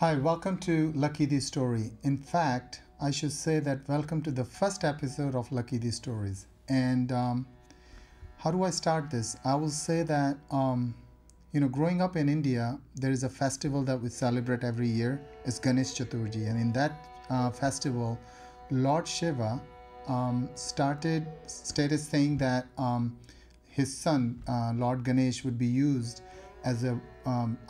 Hi, welcome to Lucky the Story. In fact, I should say that welcome to the first episode of Lucky the Stories. And how do I start this? I will say that, growing up in India, there is a festival that we celebrate every year. It's Ganesh Chaturthi. And in that festival, Lord Shiva stated saying that his son, Lord Ganesh, would be used as a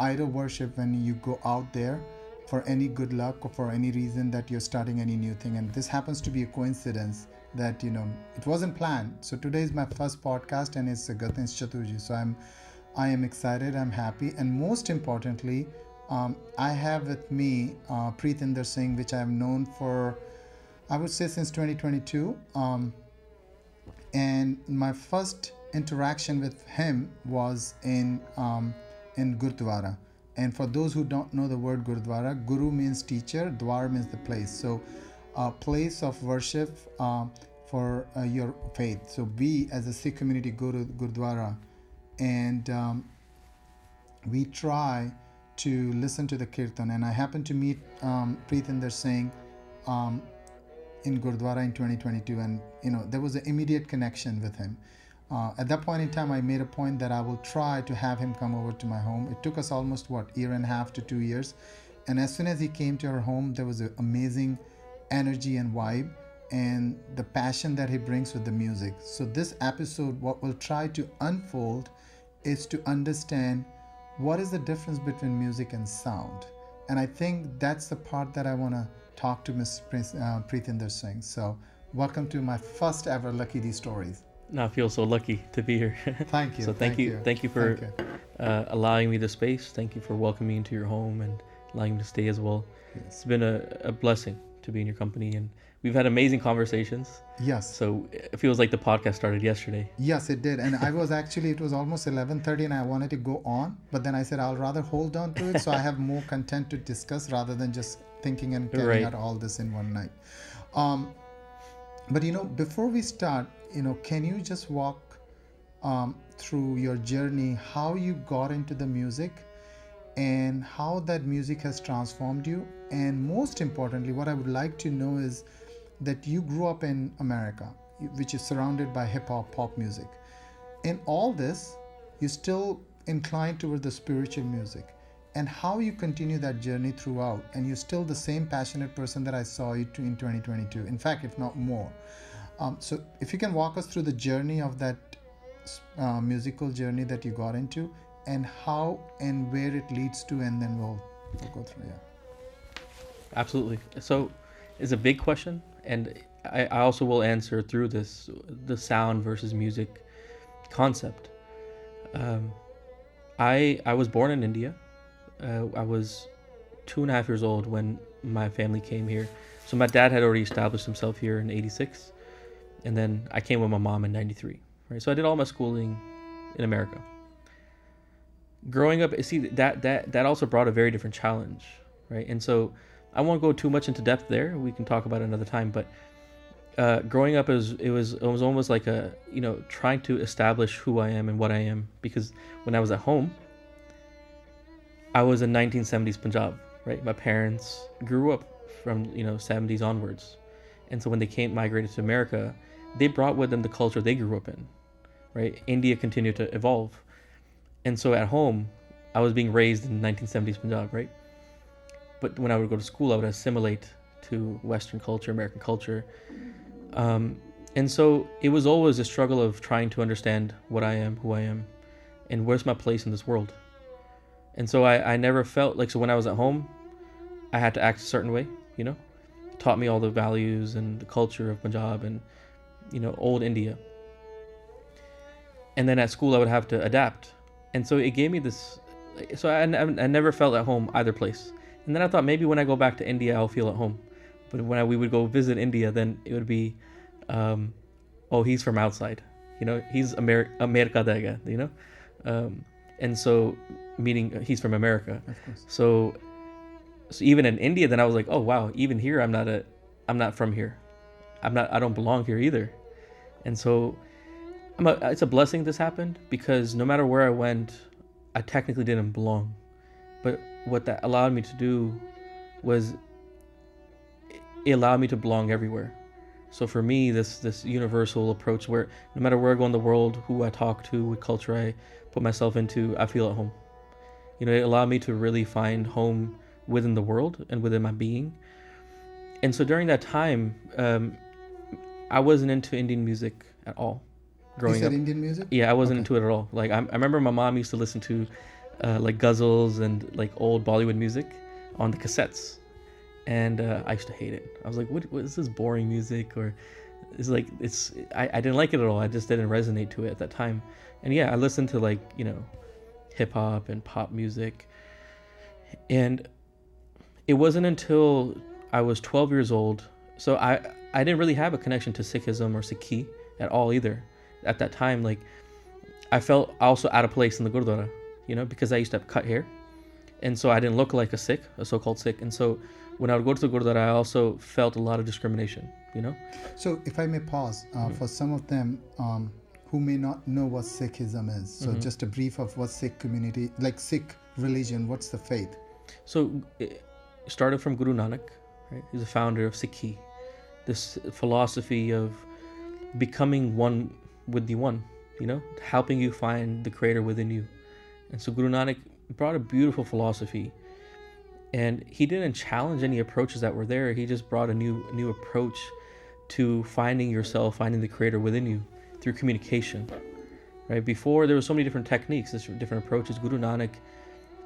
idol worship when you go out there for any good luck or for any reason that you're starting any new thing. And this happens to be a coincidence that it wasn't planned. So today is my first podcast and it's a Ganesh Chaturthi. So I am excited, I'm happy, and most importantly, I have with me PreetInder Singh, which I've known for, I would say, since 2022. And my first interaction with him was in Gurdwara. And for those who don't know the word Gurdwara, Guru means teacher, Dwar means the place. So a place of worship for your faith. So we as a Sikh community go to Gurdwara and we try to listen to the kirtan. And I happened to meet Preetinder Singh in Gurdwara in 2022, and there was an immediate connection with him. At that point in time, I made a point that I will try to have him come over to my home. It took us almost year and a half to 2 years, and as soon as he came to our home, there was an amazing energy and vibe and the passion that he brings with the music. So this episode, what we'll try to unfold is to understand what is the difference between music and sound. And I think that's the part that I want to talk to Ms. Preetinder Singh. So welcome to my first ever Lucky D Stories. No, I feel so lucky to be here. Thank you. So thank you for allowing me the space. Thank you for welcoming me into your home and allowing me to stay as well. Yes. It's been a blessing to be in your company, and we've had amazing conversations. Yes. So it feels like the podcast started yesterday. Yes, it did. And it was almost 11:30 and I wanted to go on, but then I said I'll rather hold on to it so I have more content to discuss rather than just thinking and carrying out all this in one night. But before we start, can you just walk through your journey, how you got into the music and how that music has transformed you? And most importantly, what I would like to know is that you grew up in America, which is surrounded by hip hop, pop music. In all this, you still inclined toward the spiritual music, and how you continue that journey throughout, and you're still the same passionate person that I saw you in 2022. In fact, if not more. So if you can walk us through the journey of that musical journey that you got into, and how and where it leads to, and then we'll go through. Yeah. Absolutely. So it's a big question, and I also will answer through this, the sound versus music concept. I was born in India. I was 2.5 years old when my family came here. So my dad had already established himself here in '86, and then I came with my mom in '93. Right. So I did all my schooling in America. Growing up, see that also brought a very different challenge, right? And so I won't go too much into depth there. We can talk about it another time. But growing up, it was almost like trying to establish who I am and what I am, because when I was at home, I was in 1970s Punjab, right? My parents grew up from 70s onwards, and so when they migrated to America, they brought with them the culture they grew up in, right? India continued to evolve. And so at home, I was being raised in 1970s Punjab, right? But when I would go to school, I would assimilate to Western culture, American culture. And so it was always a struggle of trying to understand what I am, who I am, and where's my place in this world. And so I never felt like, so when I was at home, I had to act a certain way, taught me all the values and the culture of Punjab and, old India. And then at school, I would have to adapt. And so it gave me this, so I never felt at home either place. And then I thought maybe when I go back to India, I'll feel at home. But when we would go visit India, then it would be, oh, he's from outside, he's America dega, and so meaning he's from America. Of course. So even in India, then I was like, oh wow, even here I'm not from here. I don't belong here either. And so it's a blessing this happened, because no matter where I went, I technically didn't belong. But what that allowed me to do was it allowed me to belong everywhere. So for me, this universal approach where no matter where I go in the world, who I talk to, what culture I put myself into, I feel at home. It allowed me to really find home within the world and within my being. And so during that time, I wasn't into Indian music at all. Growing up, Indian music? Yeah, I wasn't into it at all. Like I remember my mom used to listen to like ghazals and like old Bollywood music on the cassettes, and I used to hate it. I was like, what is this boring music? Or I didn't like it at all. I just didn't resonate to it at that time. And yeah, I listened to like hip hop and pop music, and it wasn't until I was 12 years old. So I didn't really have a connection to Sikhism or Sikhi at all either. At that time, like I felt also out of place in the Gurdwara, because I used to have cut hair, and so I didn't look like a Sikh, a so-called Sikh. And so when I would go to the Gurdwara, I also felt a lot of discrimination. So if I may pause, for some of them who may not know what Sikhism is, so just a brief of what Sikh community, like Sikh religion, what's the faith? So it started from Guru Nanak, right? He's the founder of Sikhi, this philosophy of becoming one with the one, helping you find the creator within you. And so Guru Nanak brought a beautiful philosophy, and he didn't challenge any approaches that were there. He just brought a new approach to finding yourself, finding the creator within you through communication, right? Before there were so many different techniques, different approaches. Guru Nanak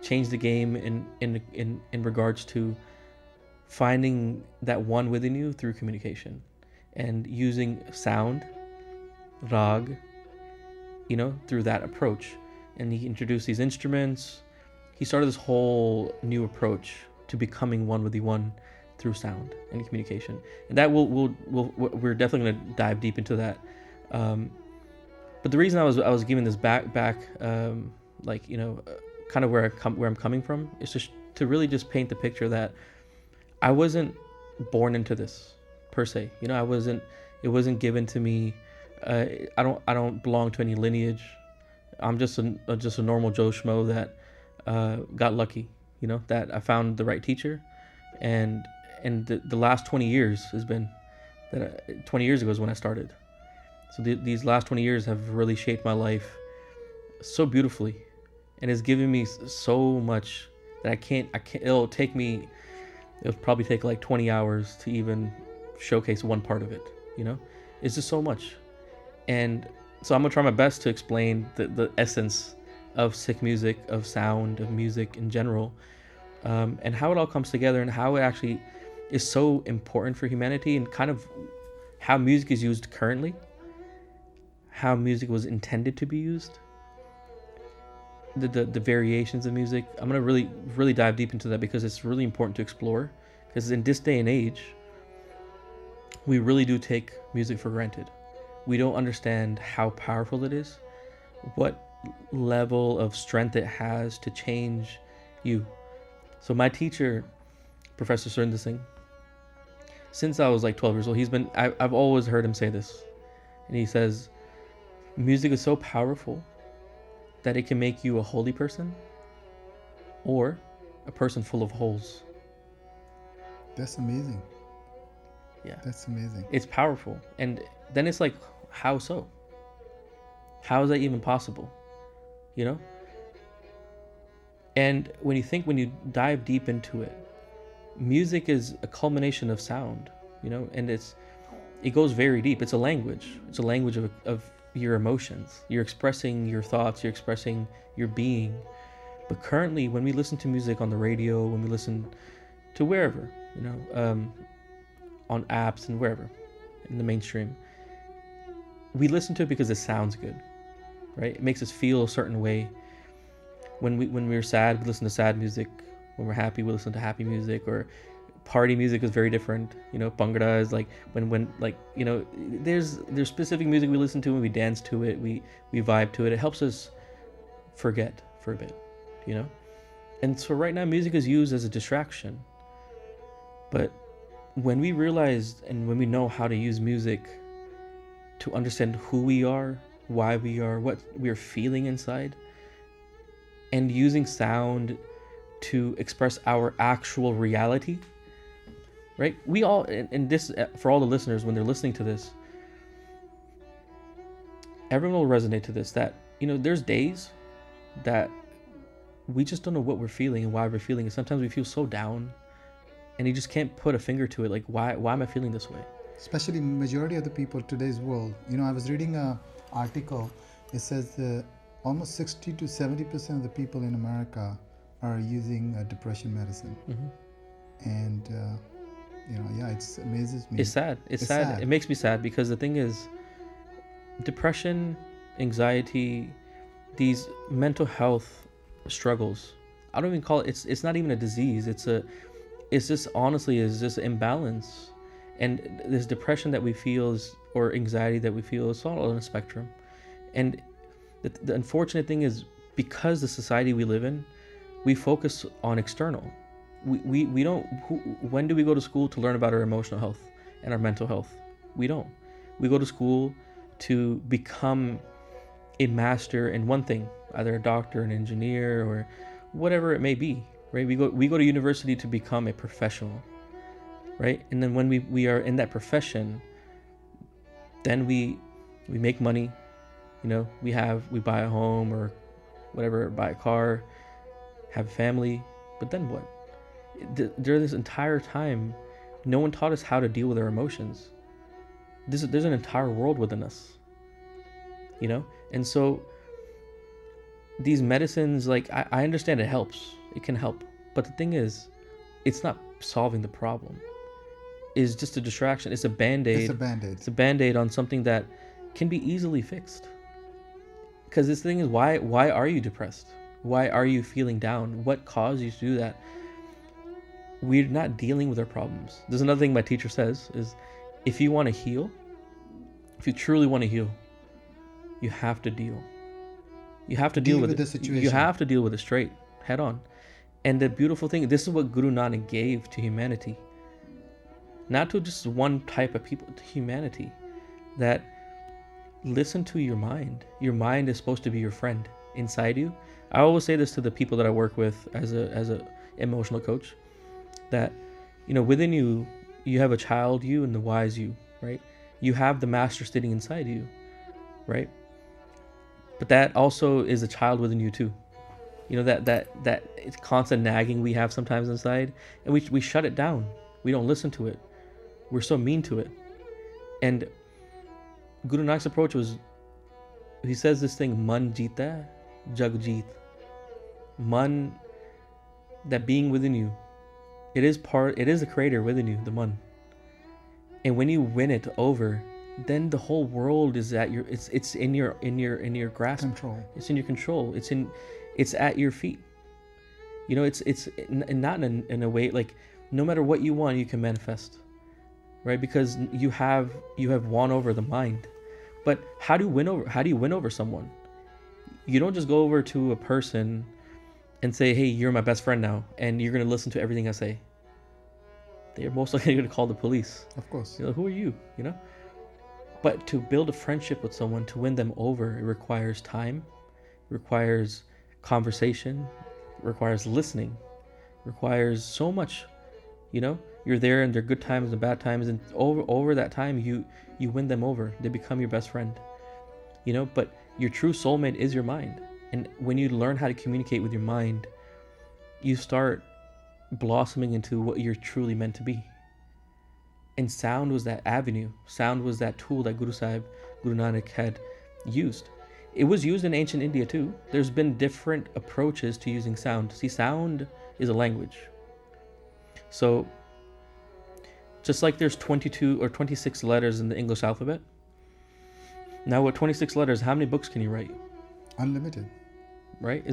changed the game in regards to finding that one within you through communication and using sound, rag, through that approach. And he introduced these instruments. He started this whole new approach to becoming one with the one through sound and communication. And that we're definitely going to dive deep into that. But the reason I was giving this back kind of where I'm coming from is just to really just paint the picture that I wasn't born into this per se. It wasn't given to me. I don't belong to any lineage. I'm just a normal Joe Schmo that got lucky, that I found the right teacher, and the last 20 years has been that 20 years ago is when I started. So these last 20 years have really shaped my life so beautifully, and it's given me so much that I can't. It'll probably take like 20 hours to even showcase one part of it. It's just so much. And so I'm gonna try my best to explain the essence of Sikh music, of sound, of music in general, and how it all comes together, and how it actually is so important for humanity, and kind of how music is used currently, how music was intended to be used, the variations of music. I'm gonna really dive deep into that because it's really important to explore. Because in this day and age, we really do take music for granted. We don't understand how powerful it is, what level of strength it has to change you. So my teacher, Professor Singh, since I was like 12 years old, I've always heard him say this. And he says, music is so powerful that it can make you a holy person or a person full of holes. That's amazing. Yeah. That's amazing. It's powerful. And then it's like, how so? How is that even possible? And when you dive deep into it, music is a culmination of sound, and it goes very deep. It's a language. It's a language of your emotions. You're expressing your thoughts, you're expressing your being. But currently, when we listen to music on the radio, when we listen to wherever, on apps and wherever, in the mainstream, we listen to it because it sounds good, right? It makes us feel a certain way. When we're sad, we listen to sad music. When we're happy, we listen to happy music. Or party music is very different. Bhangra is like when there's specific music we listen to and we dance to it, we vibe to it. It helps us forget for a bit, And so right now, music is used as a distraction. But when we realize and when we know how to use music to understand who we are, why we are, what we're feeling inside, and using sound to express our actual reality, right? We all, and this, for all the listeners, when they're listening to this, everyone will resonate to this, that, there's days that we just don't know what we're feeling and why we're feeling it. Sometimes we feel so down and you just can't put a finger to it. Like, why am I feeling this way? Especially majority of the people today's world. I was reading a article. It says almost 60 to 70% of the people in America are using depression medicine. And it amazes me. It's sad. It's sad. It makes me sad because the thing is, depression, anxiety, these mental health struggles, I don't even call it, it's not even a disease. It's just honestly is just imbalance. And this depression that we feel or anxiety that we feel, is all on a spectrum. And the unfortunate thing is, because the society we live in, we focus on external. We don't, when do we go to school to learn about our emotional health and our mental health? We don't. We go to school to become a master in one thing, either a doctor, an engineer, or whatever it may be, right? We go to university to become a professional, right? And then when we are in that profession, then we make money, we buy a home or whatever, buy a car, have a family, but then what? During this entire time, no one taught us how to deal with our emotions. There's an entire world within us, and so these medicines, like, I understand it helps, it can help, but the thing is, it's not solving the problem. It's just a distraction. It's a band-aid. It's a band-aid on something that can be easily fixed. Because this thing is, why are you depressed? Why are you feeling down? What caused you to do that? We're not dealing with our problems. There's another thing my teacher says is, if you want to heal, if you truly want to heal, you have to deal. You have to deal with the situation. You have to deal with it straight, head on. And the beautiful thing, this is what Guru Nanak gave to humanity. Not to just one type of people, to humanity. That listen to your mind. Your mind is supposed to be your friend inside you. I always say this to the people that I work with as a emotional coach, that within you have a child you and the wise you, right? You have the master sitting inside you, right? But that also is a child within you too. That constant nagging we have sometimes inside, and we shut it down. We don't listen to it. We're so mean to it. And Guru Nanak's approach was, he says this thing, man jeeta, jag jeet. Man, that being within you, it is the creator within you, the man. And when you win it over, then the whole world is at your, it's in your grasp. Control. It's in your control. It's at your feet. It's not in a way, like, no matter what you want, you can manifest, right? Because you have won over the mind. But how do you win over someone? You don't just go over to a person and say, hey, you're my best friend now, and you're going to listen to everything I say. They're most likely going to call the police. Of course. Who are you? But to build a friendship with someone, to win them over, it requires time, it requires conversation, it requires listening, it requires so much. You're there in their good times and bad times, and over that time, you win them over. They become your best friend. But your true soulmate is your mind. And when you learn how to communicate with your mind, you start blossoming into what you're truly meant to be. And sound was that avenue. Sound was that tool that Guru Nanak had used. It was used in ancient India too. There's been different approaches to using sound. See, sound is a language. So, just like there's 22 or 26 letters in the English alphabet, now with 26 letters, how many books can you write? Unlimited. Right?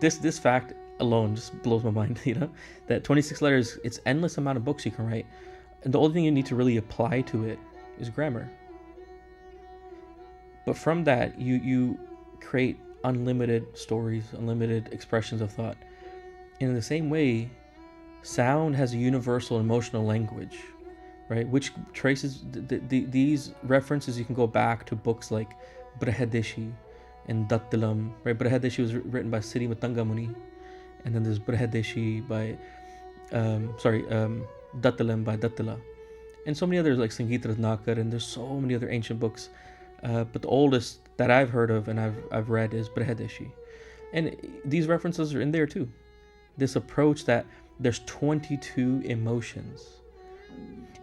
This fact alone just blows my mind, that 26 letters, it's endless amount of books you can write. And the only thing you need to really apply to it is grammar. But from that, you create unlimited stories, unlimited expressions of thought. And in the same way, sound has a universal emotional language, right? Which traces these references. You can go back to books like Brihadeshi and Dattalam, right? Brihadeshi was written by Siddhi Matanga Muni, and then there's Brihadeshi by Dattalam by Dattala, and so many others like Sangeet Ratnakar, and there's so many other ancient books. But the oldest that I've heard of and I've read is Brihadeshi. And these references are in there too. This approach that there's 22 emotions.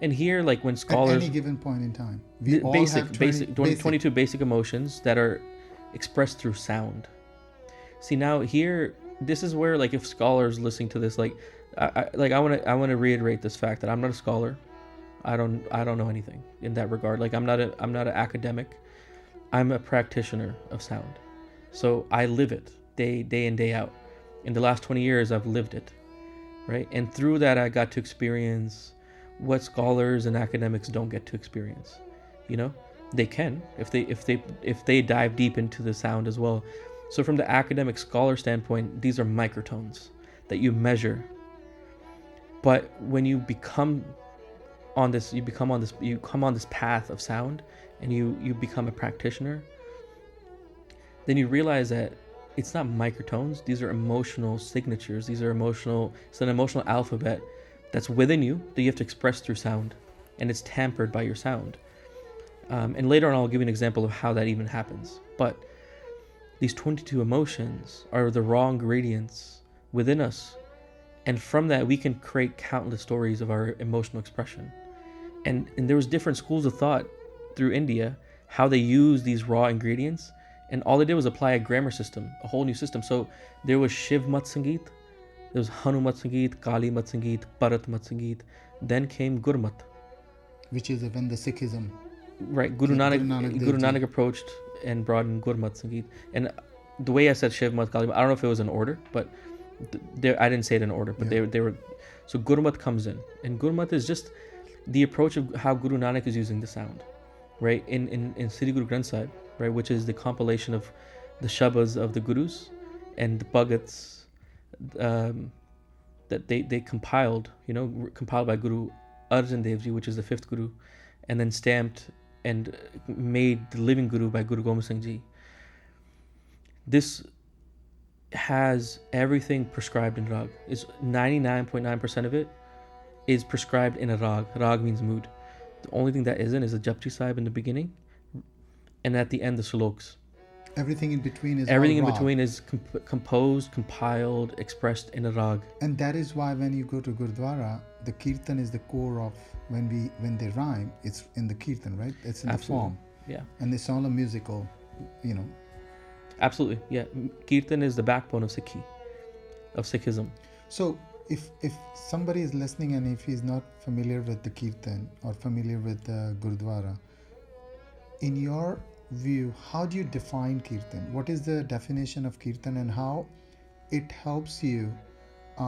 And here, like when scholars... At any given point in time. We all basic, have 22 basic emotions that are expressed through sound. See, now here, this is where, like, if scholars listening to this, like, I want to reiterate this fact that I'm not a scholar. I don't know anything in that regard. Like, I'm not an academic. I'm a practitioner of sound. So I live it day in, day out. In the last 20 years, I've lived it, right? And through that, I got to experience what scholars and academics don't get to experience. You know, they can if they dive deep into the sound as well. So from the academic scholar standpoint, these are microtones that you measure. But when you come on this path of sound, and you become a practitioner, then you realize that it's not microtones. These are emotional signatures. It's an emotional alphabet that's within you that you have to express through sound, and it's tampered by your sound. And later on, I'll give you an example of how that even happens. But these 22 emotions are the raw ingredients within us, and from that, we can create countless stories of our emotional expression. And there was different schools of thought through India, how they use these raw ingredients, and all they did was apply a grammar system, a whole new system. So there was Shiv Mat Sangeet, there was Hanumat Sangeet, Kali Mat Sangeet, Bharat Mat Sangeet, then came Gurmat. Which is when the Sikhism. Right, Guru Nanak approached and brought in Gurmat Sangeet. And the way I said Shiv Mat, Kali Mat, I don't know if it was in order, but I didn't say it in order, but they were, so Gurmat comes in. And Gurmat is just the approach of how Guru Nanak is using the sound, right? In Sri Guru Granth Sahib, right, which is the compilation of the Shabas of the Gurus and the Bhagats that they compiled, compiled by Guru Arjan Dev Ji, which is the 5th Guru, and then stamped and made the living Guru by Guru Gobind Singh Ji. This has everything prescribed in Rag. It's 99.9% of it is prescribed in a Rag. Rag means mood. The only thing that isn't is a Japji Sahib in the beginning, and at the end the sloks. Everything in between is composed, compiled, expressed in a Rag. And that is why when you go to Gurdwara, the Kirtan is the core of when they rhyme, it's in the Kirtan, right? It's in Absolutely. the form. Yeah. And it's all a musical, Absolutely, yeah. Kirtan is the backbone of Sikhism. So if somebody is listening and if he's not familiar with the Kirtan or familiar with the Gurdwara, in your view, how do you define Kirtan? What is the definition of Kirtan and how it helps you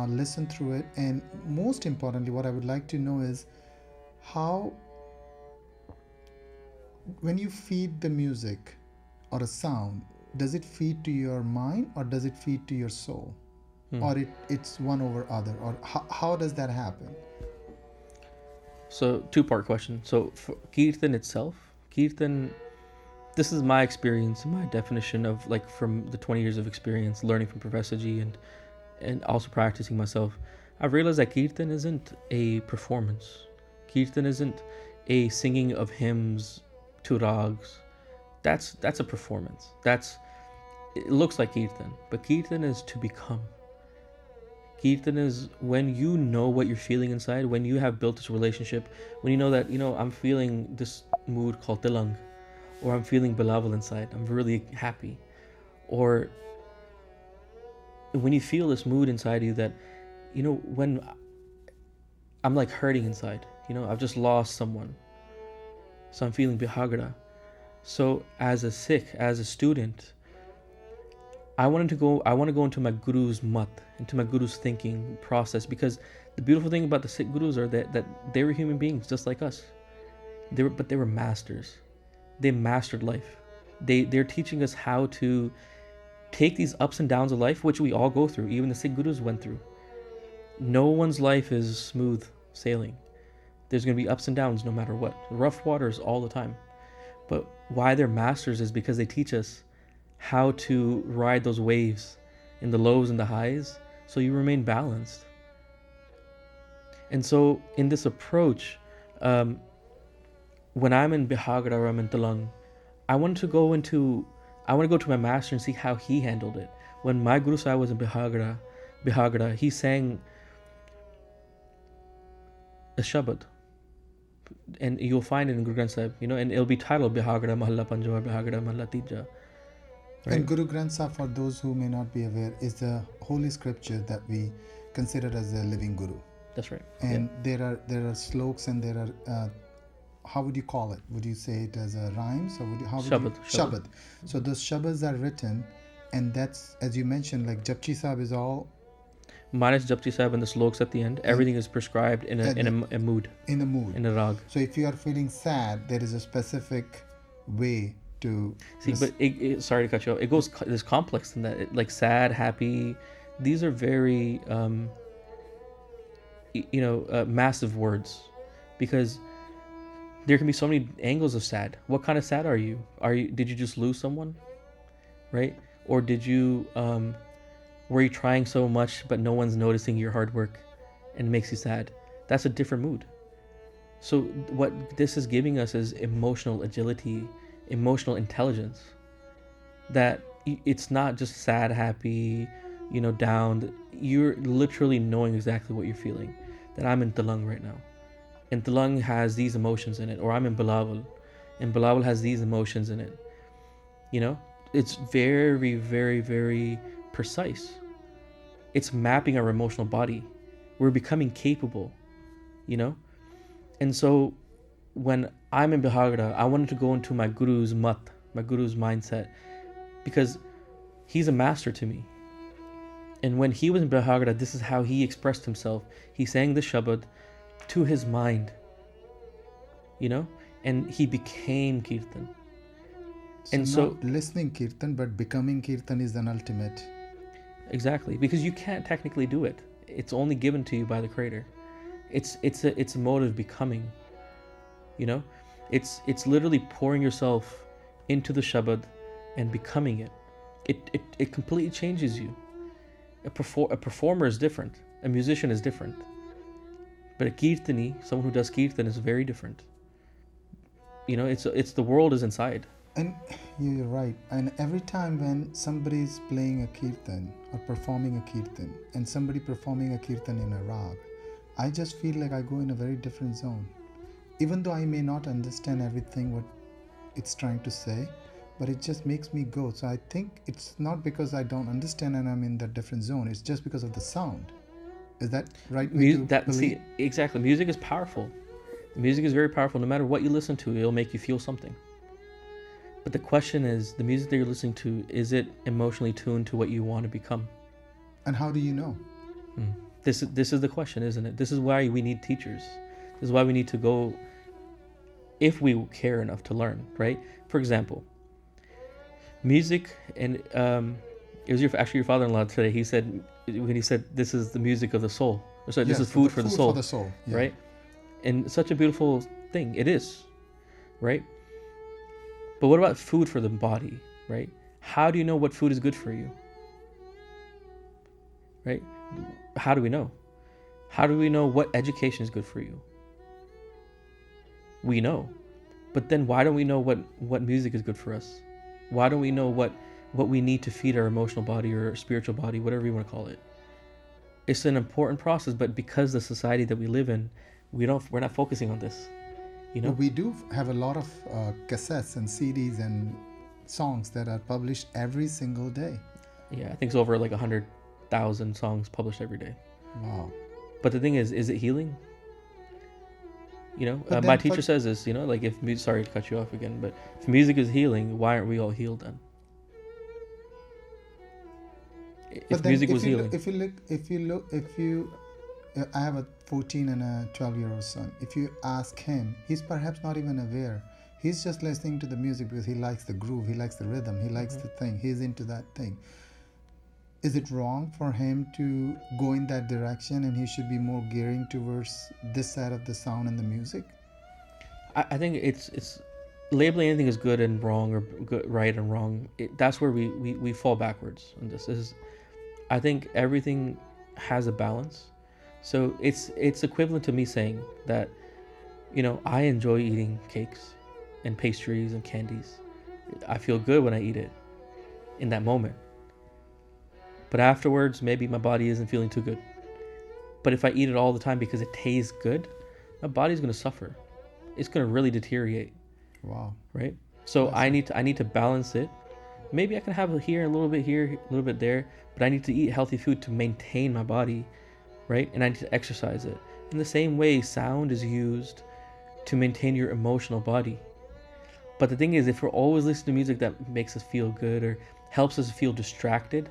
listen through it? And most importantly, what I would like to know is how, when you feed the music or a sound, does it feed to your mind or does it feed to your soul? Or it's one over other? Or how does that happen? So, two-part question. So, for Kirtan itself, this is my experience, my definition of, like, from the 20 years of experience learning from Professor Ji and also practicing myself. I've realized that Kirtan isn't a performance. Kirtan isn't a singing of hymns to rags. That's a performance. It looks like Kirtan, but Kirtan is to become. Kirtan is when you know what you're feeling inside, when you have built this relationship, when you know that, I'm feeling this mood called Tilang, or I'm feeling Bilawal inside, I'm really happy. Or when you feel this mood inside you that, when I'm like hurting inside, I've just lost someone, so I'm feeling Bihagada. So as a Sikh, as a student, I want to go into my Guru's mat, into my Guru's thinking process, because the beautiful thing about the Sikh Gurus are that they were human beings just like us. They were masters. They mastered life. They're teaching us how to take these ups and downs of life, which we all go through. Even the Sikh Gurus went through. No one's life is smooth sailing. There's going to be ups and downs no matter what. Rough waters all the time. But why they're masters is because they teach us how to ride those waves in the lows and the highs so you remain balanced. And so in this approach, um, when I'm in Bihagara or I'm in Talang, I want to go into, I want to go to my master and see how he handled it. When my Guru Sahib was in Bihagara, he sang a Shabad, and you'll find it in Guru Granth Sahib, and it'll be titled Bihagara Mahalla Panjwa, Bihagara Mahalla Tija. Right? And Guru Granth Sahib, for those who may not be aware, is the holy scripture that we consider as a living Guru. That's right. And there are sloks, and there are how would you call it? Would you say it as a rhymes, or Shabad? So those Shabads are written, and that's, as you mentioned, like Japji Sahib is all minus Japji Sahib and the sloks at the end. Everything is prescribed in a mood. In a mood. In a rag. So if you are feeling sad, there is a specific way to see. But sorry to cut you off. It goes. There's complex in that. Like sad, happy. These are very massive words, because there can be so many angles of sad. What kind of sad are you? Did you just lose someone, right? Or did you were you trying so much but no one's noticing your hard work and it makes you sad? That's a different mood. So what this is giving us is emotional agility, emotional intelligence. That it's not just sad, happy, down. You're literally knowing exactly what you're feeling. That I'm in Talang right now, and Talang has these emotions in it. Or I'm in Bilawal, and Bilawal has these emotions in it. It's very, very, very precise. It's mapping our emotional body. We're becoming capable, And so when I'm in Bihagara, I wanted to go into my Guru's mat, my Guru's mindset, because he's a master to me. And when he was in Bihagara, this is how he expressed himself. He sang the Shabad to his mind, and he became Kirtan. And not listening Kirtan, but becoming Kirtan is an ultimate. Exactly, because you can't technically do it. It's only given to you by the Creator. It's a mode of becoming. It's literally pouring yourself into the Shabad and becoming it. It completely changes you. A performer is different. A musician is different. But a Kirtani, someone who does Kirtan, is very different. It's the world is inside. And you're right. And every time when somebody is playing a Kirtan or performing a Kirtan, and somebody performing a Kirtan in a rag, I just feel like I go in a very different zone. Even though I may not understand everything what it's trying to say, but it just makes me go. So I think it's not because I don't understand and I'm in that different zone. It's just because of the sound. Is that right? Exactly. Music is powerful. Music is very powerful. No matter what you listen to, it'll make you feel something. But the question is, the music that you're listening to, is it emotionally tuned to what you want to become? And how do you know? This is the question, isn't it? This is why we need teachers. This is why we need to go, if we care enough to learn, right? For example, music, and it was actually your father-in-law today. He said, when he said, this is the music of the soul. Sorry, this is food for the soul. For the soul, yeah. Right? And such a beautiful thing. It is, right? But what about food for the body, right? How do you know what food is good for you? Right? How do we know? How do we know what education is good for you? We know. But then why don't we know what music is good for us? Why don't we know what we need to feed our emotional body or spiritual body, whatever you want to call it? It's an important process, but because the society that we live in, we're not focusing on this. But we do have a lot of cassettes and CDs and songs that are published every single day. Yeah, I think it's over like 100,000 songs published every day. Wow. But the thing is it healing? My teacher says this, like if music, sorry to cut you off again, but if music is healing, why aren't we all healed then? If music was healing. I have a 14 and a 12-year-old son. If you ask him, he's perhaps not even aware. He's just listening to the music because he likes the groove, he likes the rhythm, he likes the thing, he's into that thing. Is it wrong for him to go in that direction and he should be more gearing towards this side of the sound and the music? I think it's labeling anything as good and wrong or good, right and wrong. That's where we fall backwards on this. I think everything has a balance. So it's equivalent to me saying that, I enjoy eating cakes and pastries and candies. I feel good when I eat it in that moment. But afterwards, maybe my body isn't feeling too good. But if I eat it all the time because it tastes good, my body's going to suffer. It's going to really deteriorate. Wow. Right? So That's I need to balance it. Maybe I can have it here, a little bit here, a little bit there, but I need to eat healthy food to maintain my body, right? And I need to exercise it. In the same way, sound is used to maintain your emotional body. But the thing is, if we're always listening to music that makes us feel good or helps us feel distracted,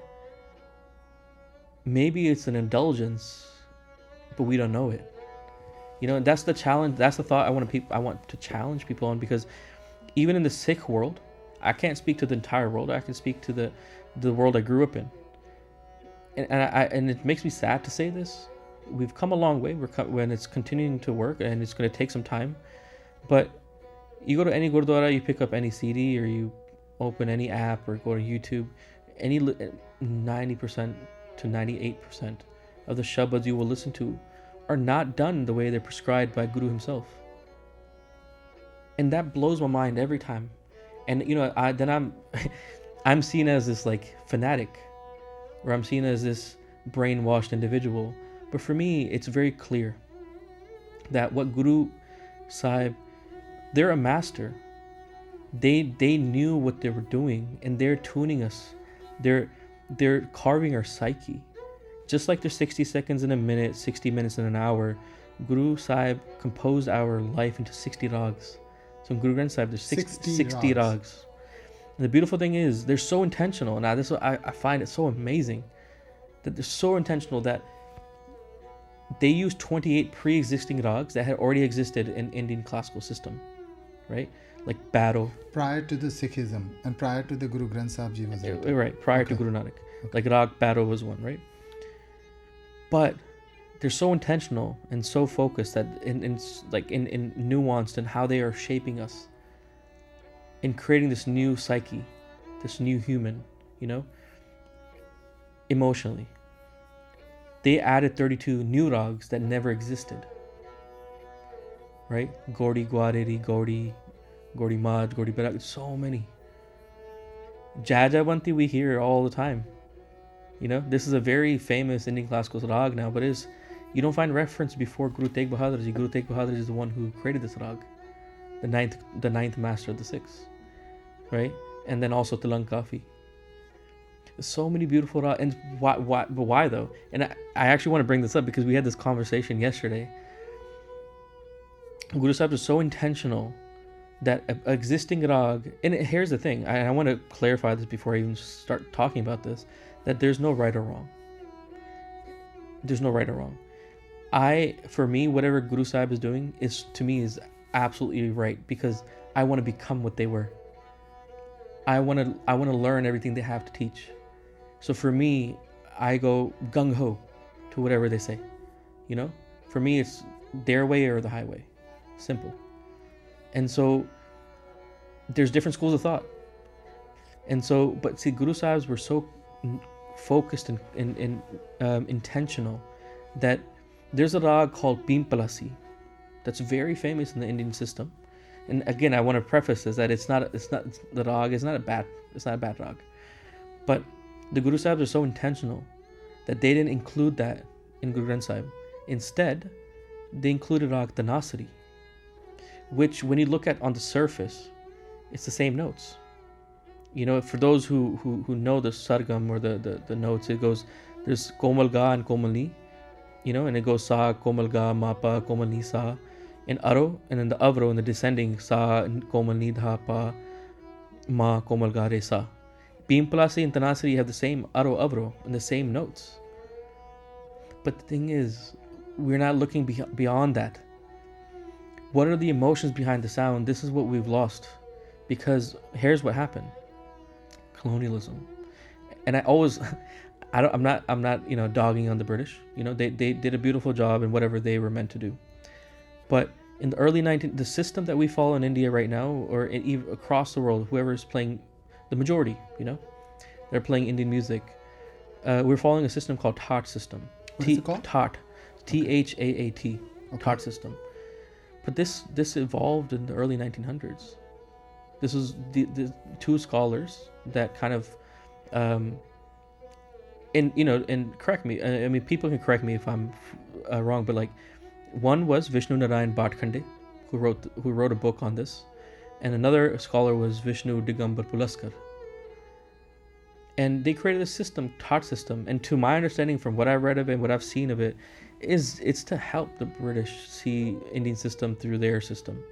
maybe it's an indulgence, but we don't know it. And that's the challenge. That's the thought I want to challenge people on, because even in the Sikh world, I can't speak to the entire world. I can speak to the world I grew up in, and it makes me sad to say this. We've come a long way. When it's continuing to work, and it's going to take some time. But you go to any gurdwara, you pick up any CD, or you open any app, or go to YouTube. 90% to 98% of the shabads you will listen to are not done the way they're prescribed by Guru himself. And that blows my mind every time. And I'm seen as this like fanatic, or I'm seen as this brainwashed individual. But for me, it's very clear that what Guru Sahib, they're a master. They knew what they were doing, and they're tuning us. They're carving our psyche. Just like there's 60 seconds in a minute, 60 minutes in an hour, Guru Sahib composed our life into 60 rags. So in Guru Granth Sahib, there's 60 rags. And the beautiful thing is, they're so intentional. Now, this I find it so amazing that they're so intentional that they use 28 pre-existing rags that had already existed in Indian classical system, right? Like Baro. Prior to the Sikhism and prior to the Guru Granth Sahib Ji was it? Right, prior to Guru Nanak. Okay. Like Rag Baro was one, right? But they're so intentional and so focused that in nuanced in how they are shaping us in creating this new psyche, this new human, emotionally. They added 32 new rags that never existed, right? Gaudi, Gwaderi, Gaudi Mad, Gaudi Barak, so many. Jajabanti we hear all the time. This is a very famous Indian classical rag now, but you don't find reference before Guru Tegh Bahadur Ji. Guru Tegh Bahadur Ji is the one who created this rag, the ninth master of the six, right? And then also Tilang Kafi. So many beautiful rags, and why though? And I actually want to bring this up because we had this conversation yesterday. Guru Sahib is so intentional that existing rag, and here's the thing, I want to clarify this before I even start talking about this, that there's no right or wrong. There's no right or wrong. For me, whatever Guru Sahib is doing is absolutely right, because I want to become what they were. I want to learn everything they have to teach. So for me, I go gung ho to whatever they say. For me, it's their way or the highway. Simple. And so there's different schools of thought. And so, but see, Guru Sahibs were so focused and intentional that there's a rag called Beam Palasi that's very famous in the Indian system. And again, I want to preface this that it's not the rag is not a bad rag, but the Guru Sahibs are so intentional that they didn't include that in Guru Granth Sahib. Instead, they included rag Tanasari, which when you look at on the surface, it's the same notes. For those who know the sargam or the notes, it goes, there's Komal Ga and Komal Ni, and it goes Sa, Komal Ga, Mapa, Komal Ni, Sa, in Aro, and then the Avro in the descending Sa, Komal Ni, Dha, Pa, Ma, Komal Ga, Re, Sa. Beam Palasi and Tanasari have the same Aro, Avro, and the same notes. But the thing is, we're not looking beyond that. What are the emotions behind the sound? This is what we've lost. Because here's what happened. Colonialism. And I'm not dogging on the British. They did a beautiful job in whatever they were meant to do. But in the early the system that we follow in India right now, or even across the world, whoever is playing, the majority, they're playing Indian music. We're following a system called Tat system. What is it called? Tat. THAAT, Okay. Thought system. But this evolved in the early 1900s. This was the two scholars that kind of, and correct me. I mean, people can correct me if I'm wrong, but like, one was Vishnu Narayan Bhatkhande, who wrote a book on this, and another scholar was Vishnu Digambar Pulaskar. And they created a system, thought system, and to my understanding, from what I've read of it and what I've seen of it, it's to help the British see Indian system through their system.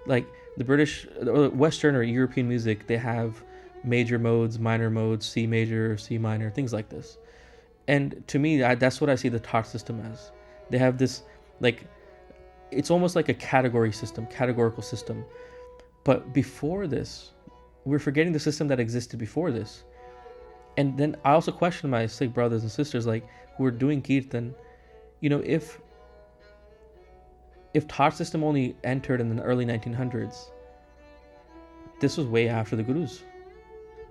Like the British, Western or European music, they have major modes, minor modes, C major, C minor, things like this. And to me, that's what I see the thought system as. They have this, like, it's almost like a categorical system. But before this, we're forgetting the system that existed before this. And then I also question my Sikh brothers and sisters, like, who are doing kirtan, if thought system only entered in the early 1900s, this was way after the gurus.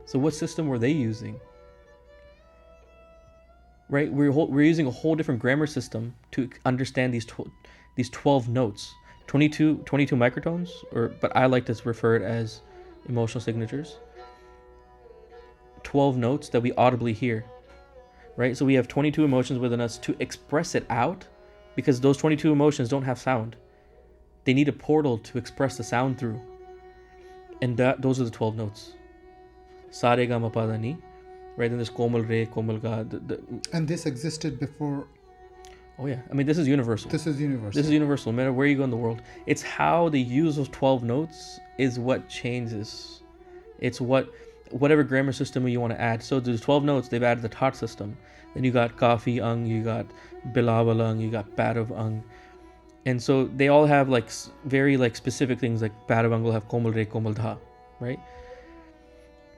So what system were they using? Right? We're using a whole different grammar system to understand these 12 notes, 22 microtones, but I like to refer it as emotional signatures. 12 notes that we audibly hear, right? So we have 22 emotions within us to express it out, because those 22 emotions don't have sound. They need a portal to express the sound through. And those are the 12 notes. Sa re ga ma pa da ni, right? Then there's komal re, komal ga. And this existed before. Oh yeah, I mean, this is universal. This is universal. This is universal, no matter where you go in the world. It's how they use those 12 notes is what changes. It's whatever grammar system you want to add. So there's 12 notes, they've added the thought system. Then you got kafi ang, you got bilawal ang, you got badav ang. And so they all have like very like specific things, like badav ang will have komal re, komal dha, right?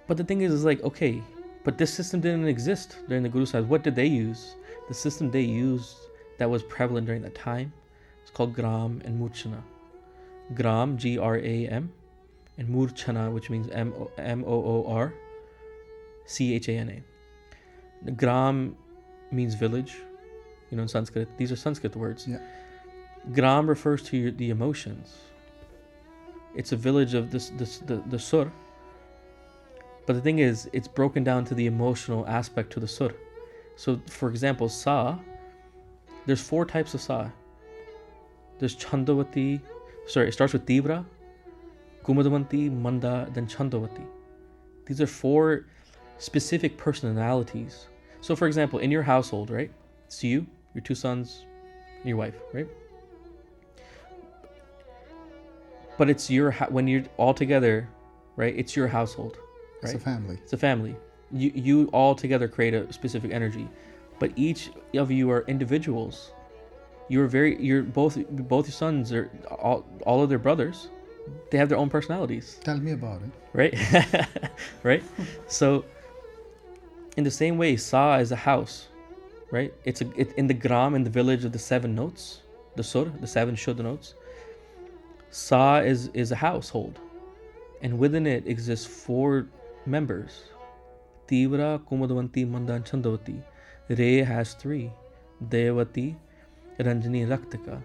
But the thing is like, okay, but this system didn't exist during the Guru Sahib. What did they use? The system they used that was prevalent during that time, it's called Gram and Murchana. Gram, Gram, and Murchana, which means Moorchana. The Gram means village, in Sanskrit. These are Sanskrit words. Yeah. Gram refers to the emotions. It's a village of the sur. But the thing is, it's broken down to the emotional aspect to the sur. So, for example, Sa, there's 4 types of Sa. There's Chandavati, it starts with Tivra, Kumadavanti, Manda, then Chandavati. These are 4 specific personalities. So, for example, in your household, right? It's you, your 2 sons, and your wife, right? But it's when you're all together, right? It's your household, right? It's a family. It's a family. You all together create a specific energy, but each of you are individuals. You're both your sons are all of their brothers. They have their own personalities. Tell me about it. Right? Right? So in the same way, Sa is a house, right? It's in the gram, in the village of the 7 notes, the sur, the 7 shuddha notes. Sa is a household, and within it exists 4 members. Tivra, Kumadavanti, Manda, and Chandavati. Re has 3. Devati, Ranjani, Raktika.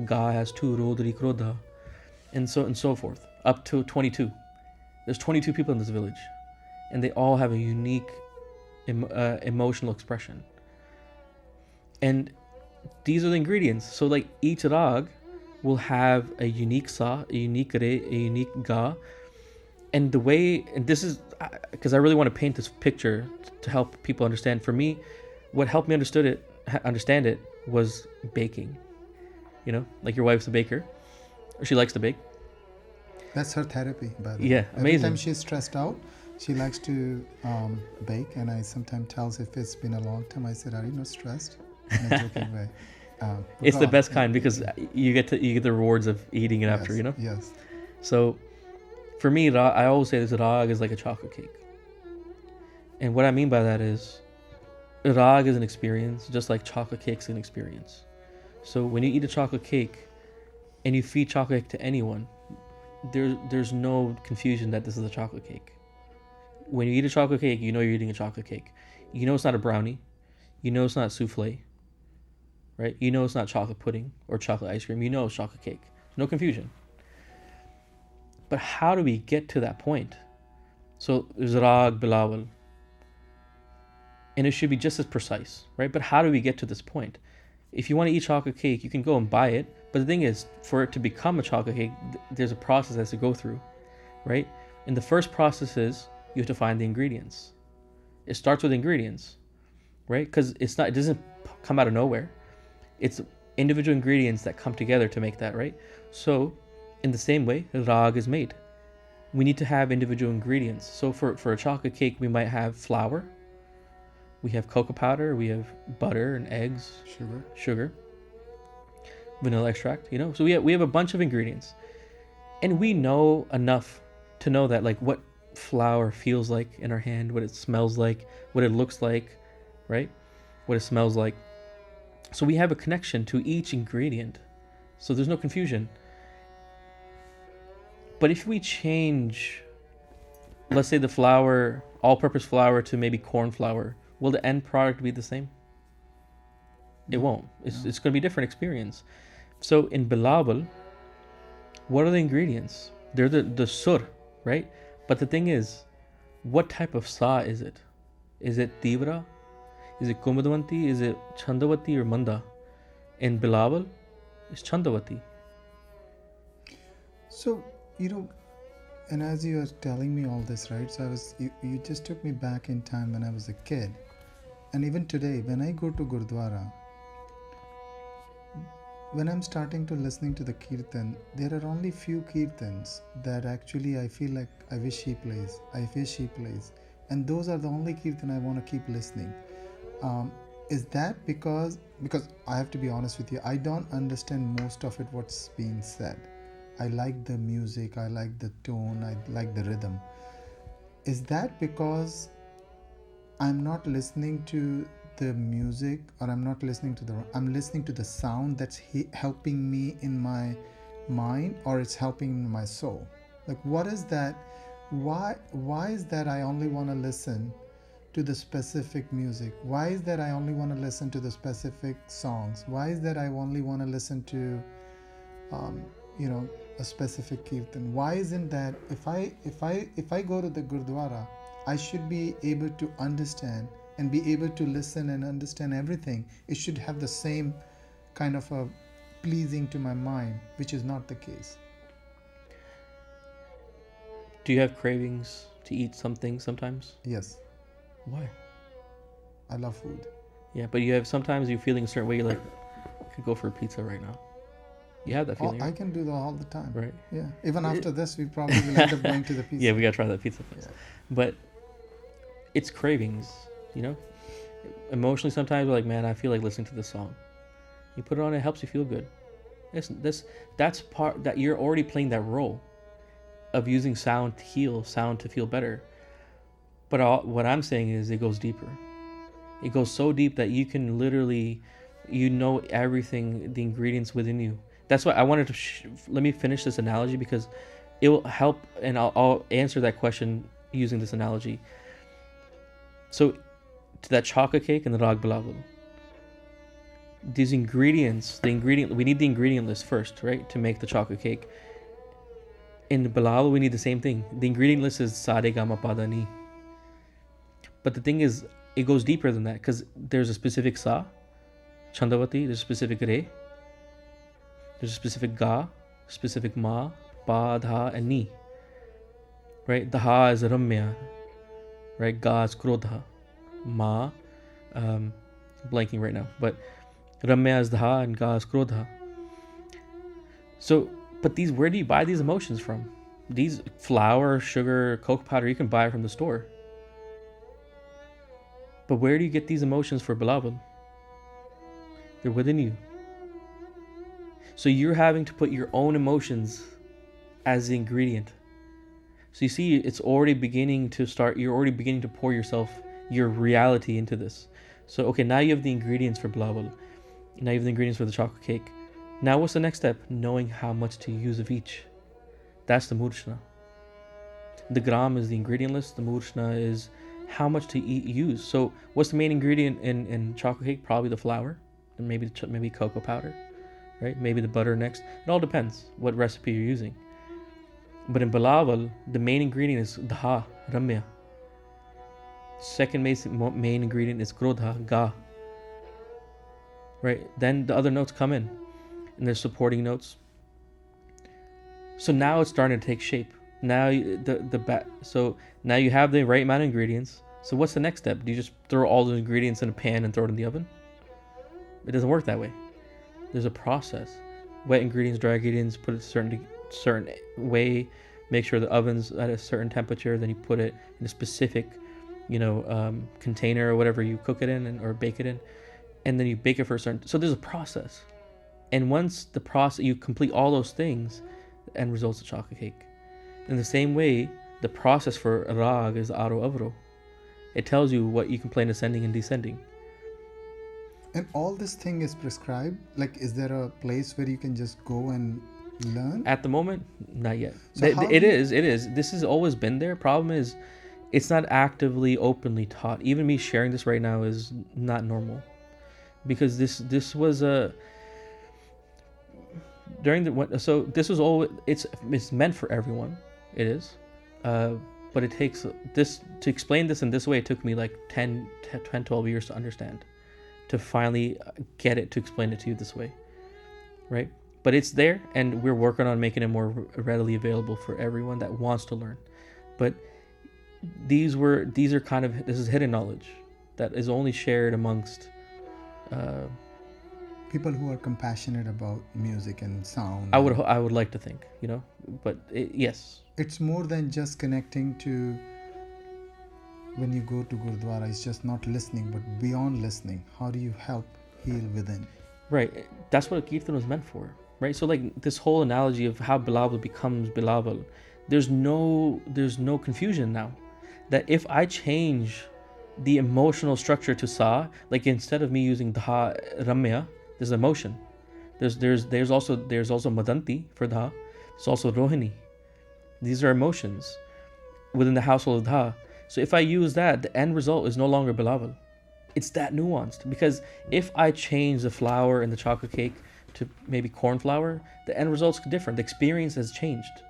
Ga has 2. Rodri, Krodha. And so forth. Up to 22. There's 22 people in this village. And they all have a unique emotional expression. And these are the ingredients. So like each rag will have a unique Sa, a unique Re, a unique Ga. And the way, and this is, because I really want to paint this picture to help people understand. For me, what helped me understand it was baking. Like your wife's a baker, or she likes to bake. That's her therapy, by the way. Yeah, amazing. Every time she's stressed out, she likes to bake, and I sometimes tells if it's been a long time, I said, "Are you not stressed?" In a joking way. It's the best kind because you get the rewards of eating it after. Yes. So, for me, I always say this rag is like a chocolate cake. And what I mean by that is, rag is an experience, just like chocolate cake's an experience. So when you eat a chocolate cake, and you feed chocolate cake to anyone, there's no confusion that this is a chocolate cake. When you eat a chocolate cake, you know you're eating a chocolate cake. You know it's not a brownie. You know it's not souffle. right? You know it's not chocolate pudding or chocolate ice cream. You know it's chocolate cake. No confusion. But how do we get to that point? So there's rag, bilawal, and it should be just as precise, right? But how do we get to this point? If you want to eat chocolate cake, you can go and buy it. But the thing is, for it to become a chocolate cake, there's a process that has to go through, right? And the first process is you have to find the ingredients. It starts with ingredients, right? Because it doesn't come out of nowhere. It's individual ingredients that come together to make that, right? So in the same way, rag is made. We need to have individual ingredients. So for a chocolate cake, we might have flour, we have cocoa powder, we have butter and eggs, sugar, vanilla extract, so we have a bunch of ingredients, and we know enough to know that, like, what flour feels like in our hand, what it smells like, what it looks like, right? What it smells like. So we have a connection to each ingredient, so there's no confusion. But if we change, let's say, the flour, all-purpose flour, to maybe corn flour, will the end product be the same? It won't. It's going to be a different experience. So in bilawal, what are the ingredients? They're the sur, right? But the thing is, what type of sa is it? Is it tivra? Is it kumadwanti? Is it chandavati or manda? In bilawal, it's chandavati. So, and as you are telling me all this, right? So you just took me back in time when I was a kid. And even today, when I go to Gurdwara, when I'm starting to listening to the kirtan, there are only few kirtans that actually I feel like I wish he plays. And those are the only kirtan I want to keep listening. Is that because I have to be honest with you, I don't understand most of it what's being said. I like the music, I like the tone, I like the rhythm. Is that because I'm not listening to the music, or I'm listening to the sound that's helping me in my mind, or it's helping in my soul? Like, what is that? Why is that I only want to listen to the specific music? Why is that I only want to listen to the specific songs? Why is that I only want to listen to a specific kirtan? Why isn't that if I go to the Gurdwara, I should be able to understand and be able to listen and understand everything? It should have the same kind of a pleasing to my mind, which is not the case. Do you have cravings to eat something sometimes? Yes. Why? I love food. Yeah, but sometimes you're feeling a certain way, you're like, I could go for a pizza right now. You have that feeling, I can do that all the time. Right. Yeah. Even after this, we probably will end up going to the pizza. Yeah, we gotta try that pizza place. Yeah. But it's cravings, Emotionally, sometimes we're like, man, I feel like listening to this song. You put it on, it helps you feel good. That's part that you're already playing that role of using sound to heal, sound to feel better. But what I'm saying is, it goes deeper. It goes so deep that you can literally, everything, the ingredients within you. That's why I wanted to let me finish this analogy, because it will help, and I'll answer that question using this analogy. So, to that chocolate cake and the rag bilawal, these ingredients, we need the ingredient list first, right, to make the chocolate cake. In the bilawal, we need the same thing. The ingredient list is sa re ga ma pa da ni. But the thing is, it goes deeper than that, because there's a specific sa, chandavati, there's a specific re, there's a specific ga, specific ma, pa, dha, and ni. Right? The ha is ramya, right? Ga is krodha, ma, blanking right now, but ramya is the ha and ga is krodha. So, but where do you buy these emotions from? These flour, sugar, cocoa powder, you can buy it from the store. But where do you get these emotions for bilawal? They're within you. So you're having to put your own emotions as the ingredient. So you see, it's already beginning to start. You're already beginning to pour your reality into this. So, okay, now you have the ingredients for bilawal. Now you have the ingredients for the chocolate cake. Now what's the next step? Knowing how much to use of each. That's the murshna. The gram is the ingredient list. The murshna is how much to use. So what's the main ingredient in chocolate cake? Probably the flour. and maybe cocoa powder, right? Maybe the butter next. It all depends what recipe you're using. But in Bilawal, the main ingredient is dha, ramya. Second main ingredient is krodha, ga. Right? Then the other notes come in, and there's supporting notes. So now it's starting to take shape. Now so now you have the right amount of ingredients. So what's the next step? Do you just throw all the ingredients in a pan and throw it in the oven? It doesn't work that way. There's a process. Wet ingredients, dry ingredients, put it a certain way. Make sure the oven's at a certain temperature. Then you put it in a specific, container or whatever you cook it in or bake it in, and then you bake it for a certain. So there's a process, and once the process you complete all those things, the end result's a chocolate cake. In the same way, the process for rag is aro avro. It tells you what you can play in ascending and descending. And all this thing is prescribed? Like, is there a place where you can just go and learn? At the moment, not yet. So It is. This has always been there. Problem is, it's not actively, openly taught. Even me sharing this right now is not normal. Because this was a... So this was always... It's meant for everyone. It is. But it takes this... To explain this in this way, it took me like 10, 12 years to understand. To finally get it to explain it to you this way, right? But it's there, and we're working on making it more readily available for everyone that wants to learn. But this is hidden knowledge that is only shared amongst people who are compassionate about music and sound. I would like to think, but yes, it's more than just connecting to. When you go to Gurdwara, it's just not listening, but beyond listening, how do you help heal within? Right. That's what Kirtan was meant for, right? So like this whole analogy of how Bilawal becomes Bilawal, there's no confusion now. That if I change the emotional structure to Sa, like instead of me using Dha Ramya, there's emotion. There's also Madanti for Dha. There's also Rohini. These are emotions within the household of Dha. So if I use that, the end result is no longer Bilawal. It's that nuanced. Because if I change the flour in the chocolate cake to maybe corn flour, the end result's different. The experience has changed.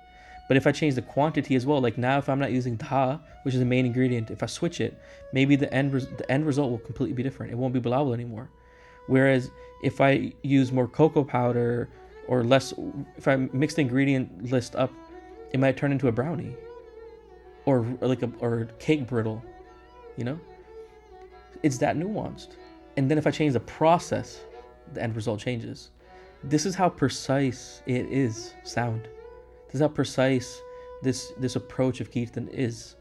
But if I change the quantity as well, like now if I'm not using dha, which is the main ingredient, if I switch it, maybe the end result will completely be different. It won't be Bilawal anymore. Whereas if I use more cocoa powder or less, if I mix the ingredient list up, it might turn into a brownie. Or cake brittle, It's that nuanced. And then if I change the process, the end result changes. This is how precise it is, sound. This is how precise this approach of Kirtan is.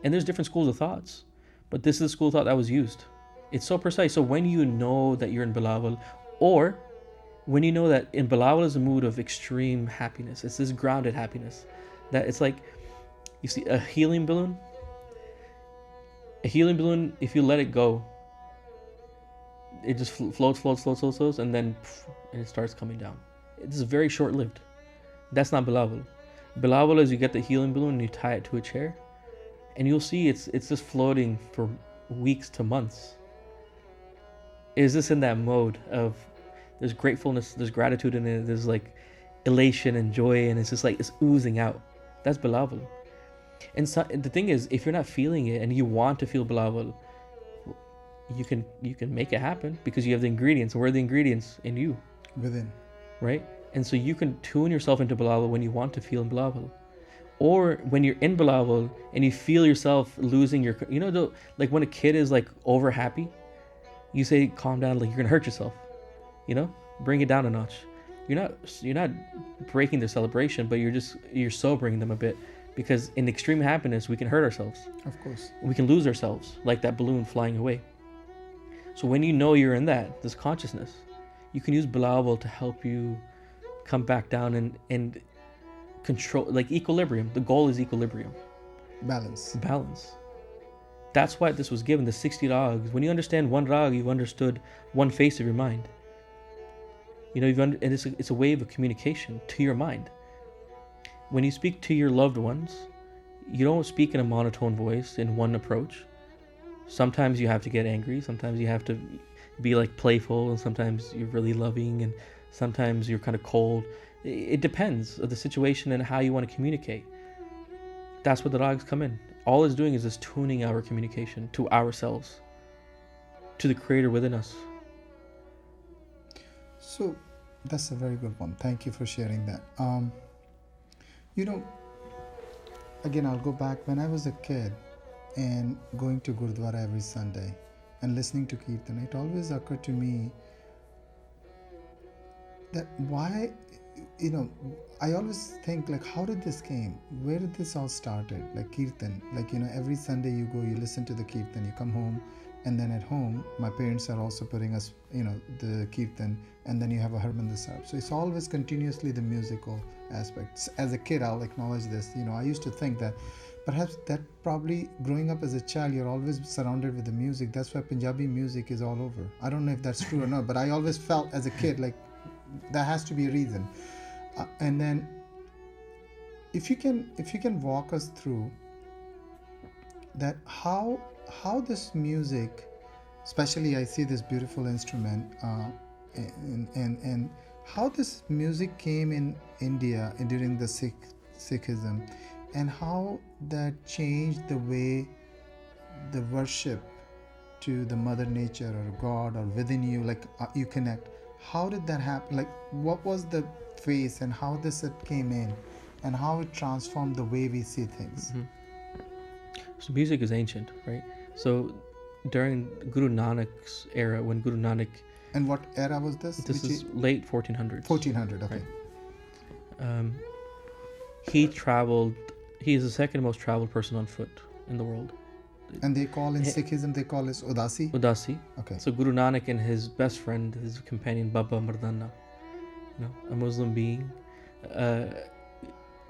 And there's different schools of thoughts, but this is the school of thought that was used. It's so precise. So when you know that you're in Bilawal, or when you know that in Bilawal is a mood of extreme happiness, it's this grounded happiness, that it's like, you see a helium balloon, if you let it go, it just floats, and then it starts coming down. It's very short-lived. That's not Bilawal. Bilawal is you get the helium balloon and you tie it to a chair, and you'll see it's just floating for weeks to months. Is this in that mode of there's gratefulness, there's gratitude in it, there's like elation and joy, and it's just like it's oozing out. That's Bilawal. And so, the thing is, if you're not feeling it and you want to feel Bilawal, you can make it happen because you have the ingredients. Where are the ingredients? In you. Within. Right? And so you can tune yourself into Bilawal when you want to feel in Bilawal. Or when you're in Bilawal and you feel yourself losing your... like when a kid is like over happy, you say, calm down, like you're going to hurt yourself. Bring it down a notch. You're not breaking their celebration, but you're sobering them a bit. Because in extreme happiness, we can hurt ourselves. Of course. We can lose ourselves, like that balloon flying away. So when you know you're in this consciousness, you can use Bilawal to help you come back down and control, like equilibrium. The goal is equilibrium. Balance. That's why this was given, the 60 rags. When you understand one rag, you've understood one face of your mind. And it's a way of communication to your mind. When you speak to your loved ones, you don't speak in a monotone voice in one approach. Sometimes you have to get angry. Sometimes you have to be like playful, and sometimes you're really loving, and sometimes you're kind of cold. It depends of the situation and how you want to communicate. That's where the rags come in. All it's doing is just tuning our communication to ourselves, to the creator within us. So that's a very good one. Thank you for sharing that. You know, again, I'll go back when I was a kid and going to Gurdwara every Sunday and listening to Kirtan. It always occurred to me that why, I always think like, how did this came? Where did this all started? Like Kirtan, like, every Sunday you go, you listen to the Kirtan, you come home, and then at home, my parents are also putting us, the Kirtan, and then you have a Harmandir Sahib. So it's always continuously the musical aspects. As a kid, I'll acknowledge this. I used to think that perhaps that probably growing up as a child, you're always surrounded with the music. That's why Punjabi music is all over. I don't know if that's true or not, but I always felt as a kid like there has to be a reason. And then if you can walk us through that, how this music, especially I see this beautiful instrument, and how this music came in India during the Sikhism, and how that changed the way the worship to the mother nature or God or within you, like you connect. How did that happen? Like, what was the phase and how this it came in and how it transformed the way we see things? So music is ancient, right? So during Guru Nanak's era, when Guru Nanak... And what era was this? This is late 1400s. 1400, okay. Right. He traveled... He is the second most traveled person on foot in the world. And they call in Sikhism, they call it Udasi? Udasi. Okay. So Guru Nanak and his best friend, his companion Baba Mardana, a Muslim being, a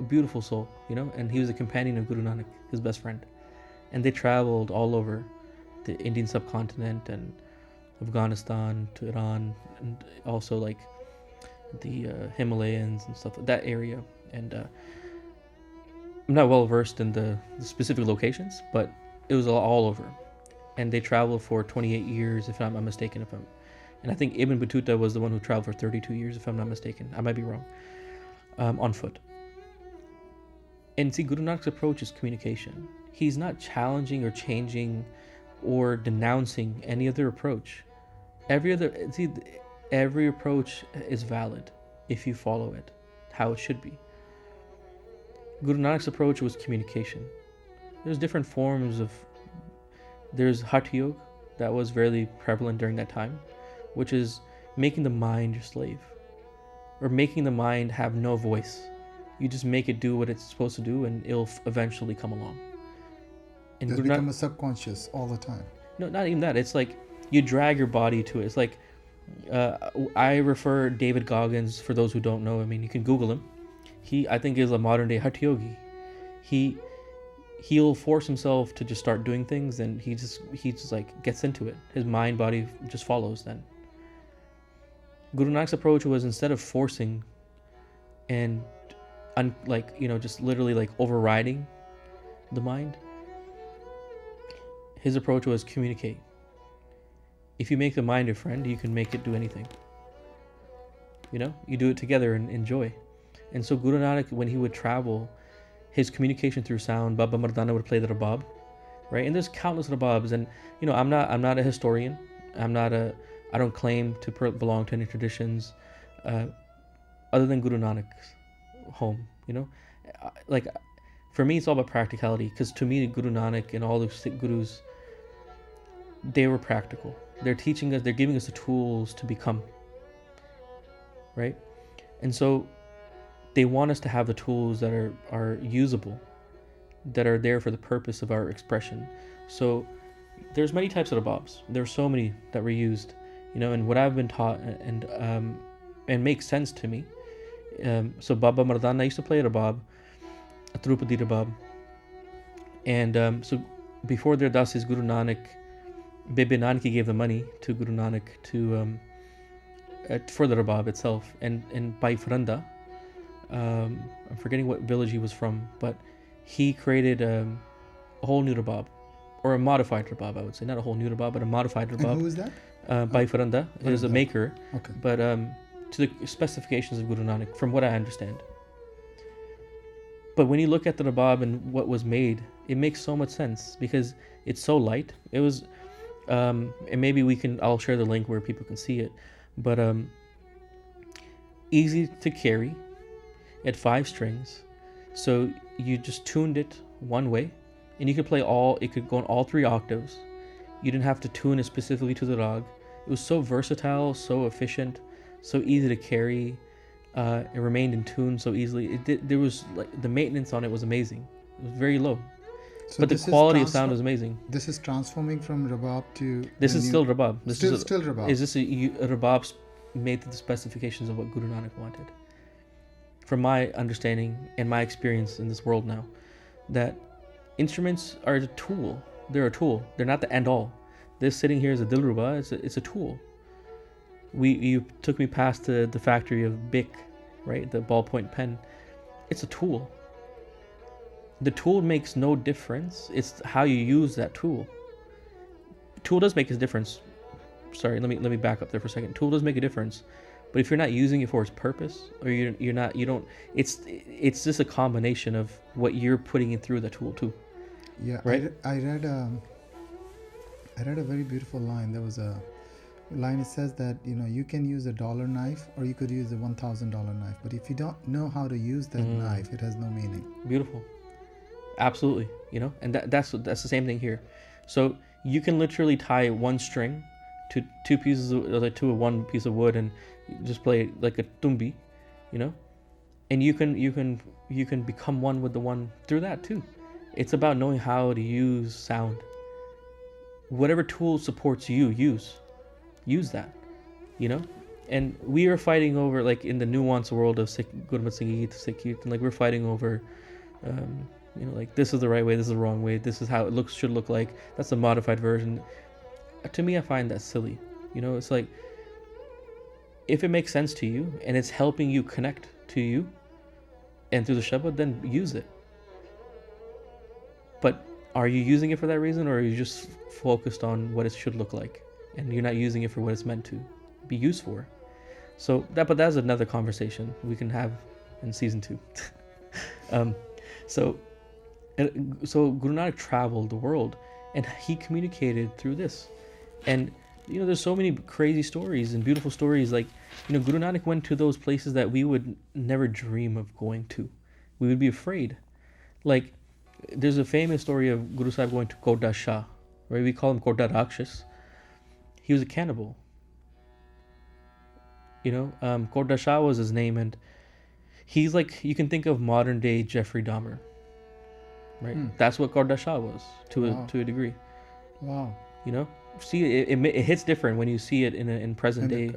beautiful soul, and he was a companion of Guru Nanak, his best friend. And they traveled all over the Indian subcontinent and Afghanistan to Iran, and also like the Himalayas and stuff, that area. And I'm not well versed in the specific locations, but it was all over. And they traveled for 28 years, if I'm not mistaken. And I think Ibn Battuta was the one who traveled for 32 years, if I'm not mistaken. I might be wrong. On foot. And see, Guru Nanak's approach is communication. He's not challenging or changing or denouncing any other approach. Every approach is valid if you follow it, how it should be. Guru Nanak's approach was communication. There's different forms of... There's Hatha Yoga that was very prevalent during that time, which is making the mind your slave, or making the mind have no voice. You just make it do what it's supposed to do, and it'll eventually come along. And it's become a subconscious all the time. No, not even that. It's like you drag your body to it. It's like I refer David Goggins, for those who don't know. I mean, you can Google him. He, I think, is a modern day Hatha Yogi. He'll force himself to just start doing things, and he just like gets into it. His mind body just follows then. Guru Nanak's approach was, instead of forcing and just literally like overriding the mind, his approach was communicate. If you make the mind your friend, you can make it do anything. You do it together and enjoy. And so Guru Nanak, when he would travel, his communication through sound, Baba Mardana would play the rabab, right? And there's countless rababs. And I'm not a historian. I don't claim to belong to any traditions other than Guru Nanak's home. Like, for me, it's all about practicality, because to me, Guru Nanak and all the Sikh gurus, they were practical. They're teaching us, they're giving us the tools to become, right? And so they want us to have the tools that are usable, that are there for the purpose of our expression. So there's many types of rababs. There's so many that were used, and what I've been taught and makes sense to me. So Baba Mardana used to play rabab, a Drupadi rabab. And so before their dasis, Guru Nanak, Bibi Nanaki gave the money to Guru Nanak for the rabab itself. And by Faranda, I'm forgetting what village he was from, but he created a whole new rabab, or a modified rabab, I would say, not a whole new rabab, but a modified And rabab who is that? by Faranda. It is a Faranda. maker, Okay. but to the specifications of Guru Nanak, from what I understand. But when you look at the rabab and what was made, it makes so much sense because it's so light. It was, and maybe I'll share the link where people can see it, but easy to carry at 5 strings. So you just tuned it one way, and you could play it could go in all 3 octaves. You didn't have to tune it specifically to the rag. It was so versatile, so efficient, so easy to carry. It remained in tune so easily. There was like the maintenance on it was amazing. It was very low, So but the this is quality of sound was amazing. This is transforming from rabab to. This the is new- still rabab. Still rabab. Is this a rabab made to the specifications of what Guru Nanak wanted? From my understanding and my experience in this world now, that instruments are a tool. They're a tool. They're not the end all. This sitting here is a dilruba. It's a tool. You took me past the factory of Bic, right? The ballpoint pen. It's a tool. The tool makes no difference. It's how you use that tool. Tool does make a difference. Sorry, let me back up there for a second. Tool does make a difference, but if you're not using it for its purpose, or it's just a combination of what you're putting in through the tool too. Yeah, right. I read a very beautiful line. There was a line. It says that you can use a $1 knife or you could use a $1,000 knife, but if you don't know how to use that knife, it has no meaning. Beautiful. Absolutely. And that's the same thing here. So you can literally tie one string to 2 pieces to one piece of wood and just play like a tumbi, and you can become one with the one through that too. It's about knowing how to use sound. Whatever tool supports you, use that, and we are fighting over, like, in the nuanced world of Gurmat Sangeet, Sikh Kirtan, like, we're fighting over like, this is the right way, this is the wrong way, this is how it should look like, that's a modified version. To me, I find that silly. It's like, if it makes sense to you and it's helping you connect to you and through the Shabad, then use it. But are you using it for that reason, or are you just focused on what it should look like and you're not using it for what it's meant to be used for? But that's another conversation we can have in season 2. So Guru Nanak traveled the world and he communicated through this. And there's so many crazy stories and beautiful stories. Like, Guru Nanak went to those places that we would never dream of going to. We would be afraid. Like, there's a famous story of Guru Sahib going to Koda Shah, right? We call him Koda Rakshas. He was a cannibal. Koda Shah was his name, and he's like, you can think of modern day Jeffrey Dahmer, right? That's what Koda Shah was to a degree. Wow. See, it hits different when you see it in present day.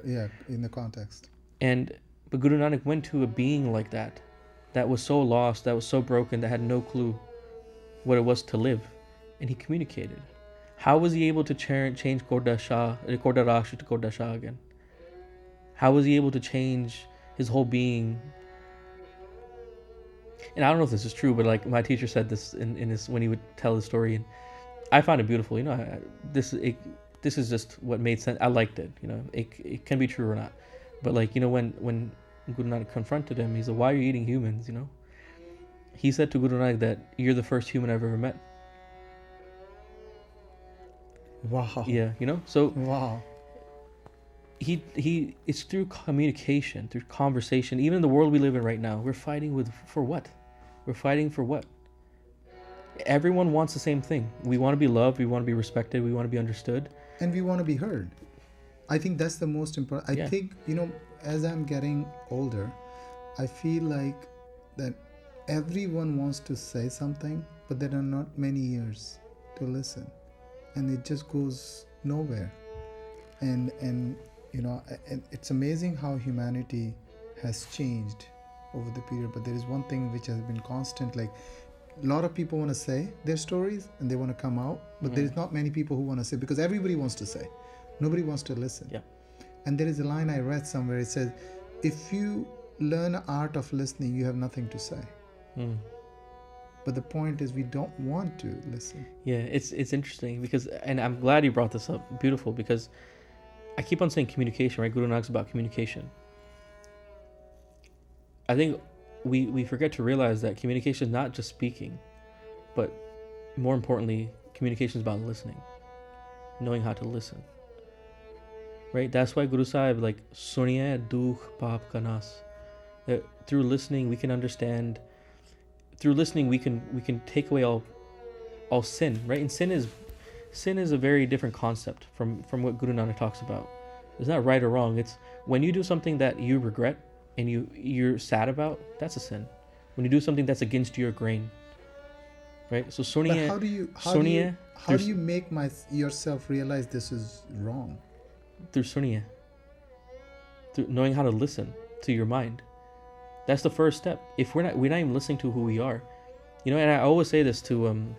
In the context. But Guru Nanak went to a being like that was so lost, that was so broken, that had no clue what it was to live, and he communicated. How was he able to change Koda Raksh to Koda Shah again? How was he able to change his whole being? And I don't know if this is true, but like, my teacher said this in his, when he would tell the story, and I found it beautiful. This is just what made sense. I liked it. It can be true or not, but like, when Guru Nanak confronted him, he said, "Why are you eating humans?" He said to Guru Nanak that you're the first human I've ever met. Wow. Yeah, so wow. It's through communication, through conversation. Even in the world we live in right now, we're fighting for what? We're fighting for what? Everyone wants the same thing. We want to be loved, we want to be respected, we want to be understood, and we want to be heard. I think that's the most important. I think, as I'm getting older, I feel like that everyone wants to say something, but there are not many ears to listen, and it just goes nowhere. And it's amazing how humanity has changed over the period, but there is one thing which has been constant. Like, a lot of people want to say their stories and they want to come out, but there is not many people who want to say, because everybody wants to say, nobody wants to listen. Yeah. And there is a line I read somewhere. It says, if you learn art of listening, you have nothing to say. But the point is, we don't want to listen. Yeah, it's interesting because, and I'm glad you brought this up. Beautiful, because I keep on saying communication, right? Guru Nanak's about communication. I think we forget to realize that communication is not just speaking, but more importantly, communication is about listening, knowing how to listen. Right? That's why Guru Sahib, like, suniye dukh paap ka nas. That through listening we can understand. Through listening we can take away all sin, right? And sin is a very different concept from what Guru Nanak talks about. It's not right or wrong. It's when you do something that you regret and you're sad about, that's a sin. When you do something that's against your grain, right? So But suniye, how do you make yourself realize this is wrong? through suniye, through knowing how to listen to your mind. That's the first step. If we're not even listening to who we are, and I always say this to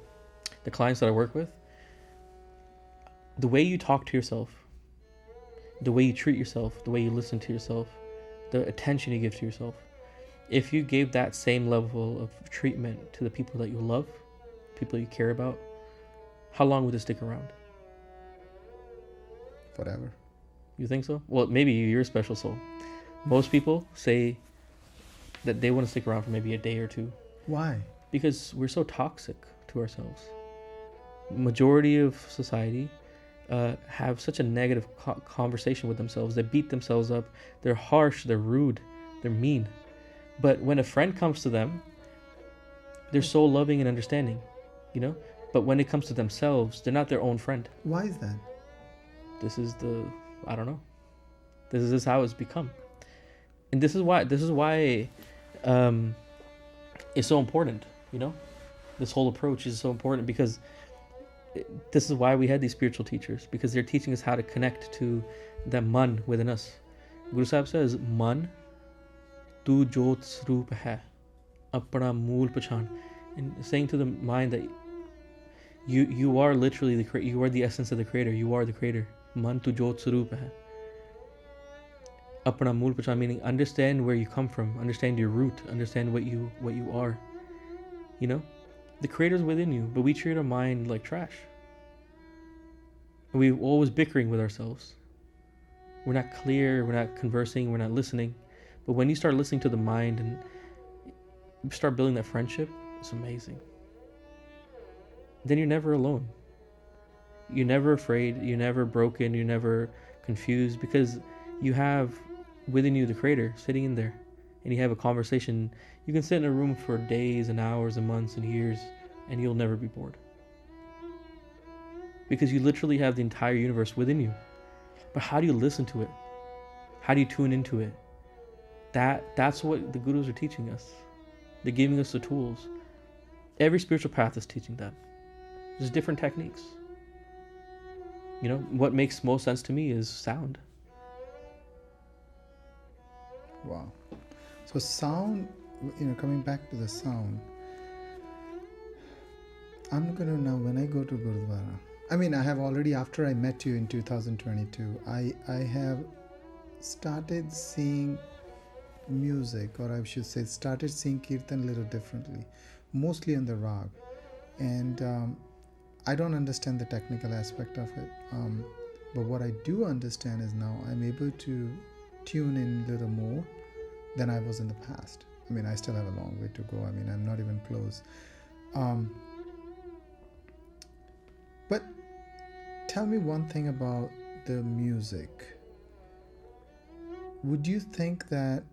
the clients that I work with. The way you talk to yourself, the way you treat yourself, the way you listen to yourself, the attention you give to yourself, if you gave that same level of treatment to the people that you love, people you care about, how long would it stick around? Forever. You think so? Well, maybe you're a special soul. Most people say that they want to stick around for maybe a day or two. Why? Because we're so toxic to ourselves. Majority of society have such a negative conversation with themselves. They beat themselves up. They're harsh. They're rude. They're mean. But when a friend comes to them, they're so loving and understanding, But when it comes to themselves, they're not their own friend. Why is that? I don't know. This is how it's become. And this is why it's so important, This whole approach is so important because this is why we had these spiritual teachers, because they're teaching us how to connect to the man within us. Guru Sahib says, "Man, tu jot swaroop hai, apna mool pachan," and saying to the mind that you are literally you are the essence of the Creator. You are the Creator. Man tu jot swaroop hai, apna mool pachan, meaning understand where you come from, understand your root, understand what you are. The Creator's within you, but we treat our mind like trash. And we're always bickering with ourselves. We're not clear, we're not conversing, we're not listening. But when you start listening to the mind and you start building that friendship, it's amazing. Then you're never alone. You're never afraid, you're never broken, you're never confused, because you have within you the Creator sitting in there. And you have a conversation. You can sit in a room for days and hours and months and years, and you'll never be bored. Because you literally have the entire universe within you. But how do you listen to it? How do you tune into it? That's what the gurus are teaching us. They're giving us the tools. Every spiritual path is teaching that. There's different techniques. What makes most sense to me is sound. Wow. So sound, coming back to the sound, I'm going to now, when I go to Gurdwara, I have already, after I met you in 2022, I have started seeing music, or I should say started seeing Kirtan a little differently, mostly on the rag. And I don't understand the technical aspect of it. But what I do understand is now I'm able to tune in a little more than I was in the past. I still have a long way to go. I'm not even close. But tell me one thing about the music. Would you think that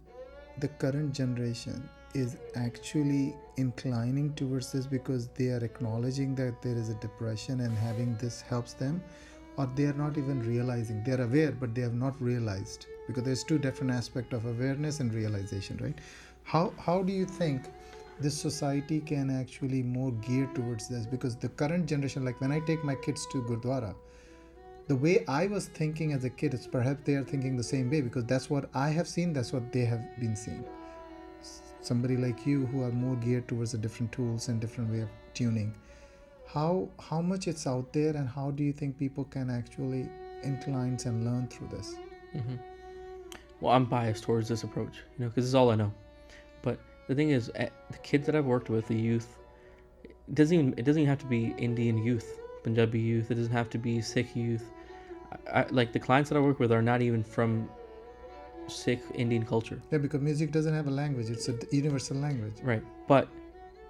the current generation is actually inclining towards this because they are acknowledging that there is a depression and having this helps them? Or they are not even realizing? They are aware, but they have not realized. Because there's two different aspects of awareness and realization, right? How do you think this society can actually more gear towards this? Because the current generation, like when I take my kids to Gurdwara, the way I was thinking as a kid is perhaps they are thinking the same way, because that's what I have seen, that's what they have been seeing. Somebody like you who are more geared towards the different tools and different way of tuning. How much it's out there, and how do you think people can actually incline and learn through this? Mm-hmm. Well, I'm biased towards this approach, because this is all I know. But the thing is, the kids that I've worked with, the youth, it doesn't even have to be Indian youth, Punjabi youth. It doesn't have to be Sikh youth. Like the clients that I work with are not even from Sikh Indian culture. Yeah, because music doesn't have a language. It's a universal language. Right. But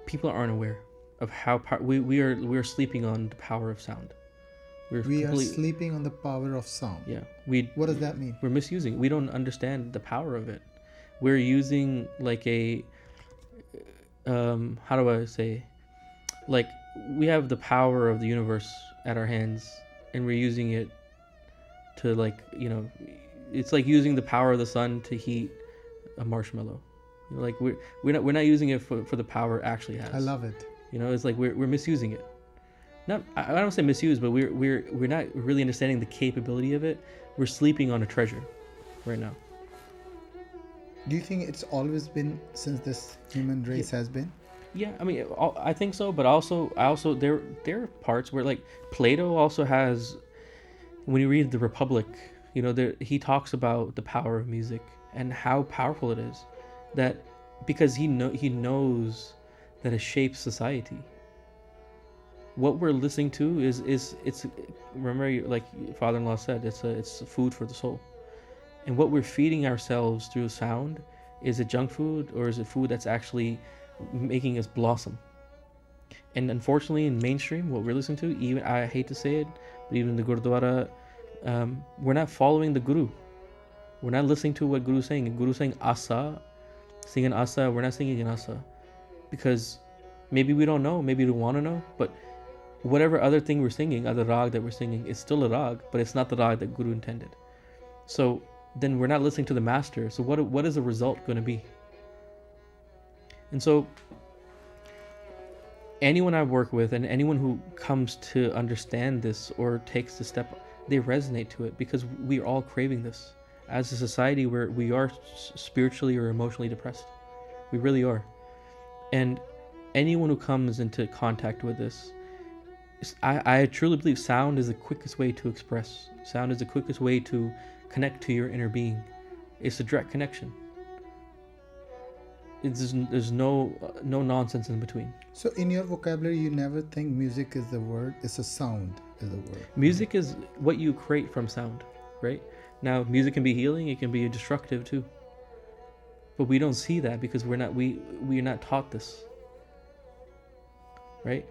people aren't aware of how we are sleeping on the power of sound. We are sleeping on the power of sound. Yeah. What does that mean? We're misusing it. We don't understand the power of it. We're using like a how do I say, like we have the power of the universe at our hands and we're using it to like, it's like using the power of the sun to heat a marshmallow. Like we're not using it for the power it actually has. I love it. It's like we're misusing it. Not, I don't say misuse, but we're not really understanding the capability of it. We're sleeping on a treasure right now. Do you think it's always been since this human race has been? Yeah, I mean, I think so, but also there are parts where like Plato also has, when you read the Republic, he talks about the power of music and how powerful it is, that because he knows that it shapes society. What we're listening to is it's remember, like father-in-law said, it's food for the soul. And what we're feeding ourselves through sound, is it junk food or is it food that's actually making us blossom? And unfortunately in mainstream, what we're listening to, even, I hate to say it, but even the Gurdwara, we're not following the Guru. We're not listening to what Guru's saying. Guru's saying asa, singing asa, we're not singing an asa. Because maybe we don't know, maybe we don't want to know, but whatever other thing we're singing, other rag that we're singing, is still a rag, but it's not the rag that Guru intended. So then we're not listening to the master. So what is the result going to be? And so anyone I work with and anyone who comes to understand this or takes the step, they resonate to it because we are all craving this. As a society where we are spiritually or emotionally depressed. We really are. And anyone who comes into contact with this, I truly believe sound is the quickest way to express. Sound is the quickest way to connect to your inner being. It's a direct connection. There's no nonsense in between. So in your vocabulary, you never think music is the word, it's a sound is the word. Music is what you create from sound, right? Now, music can be healing, it can be destructive too. But we don't see that because we're not taught this. Right?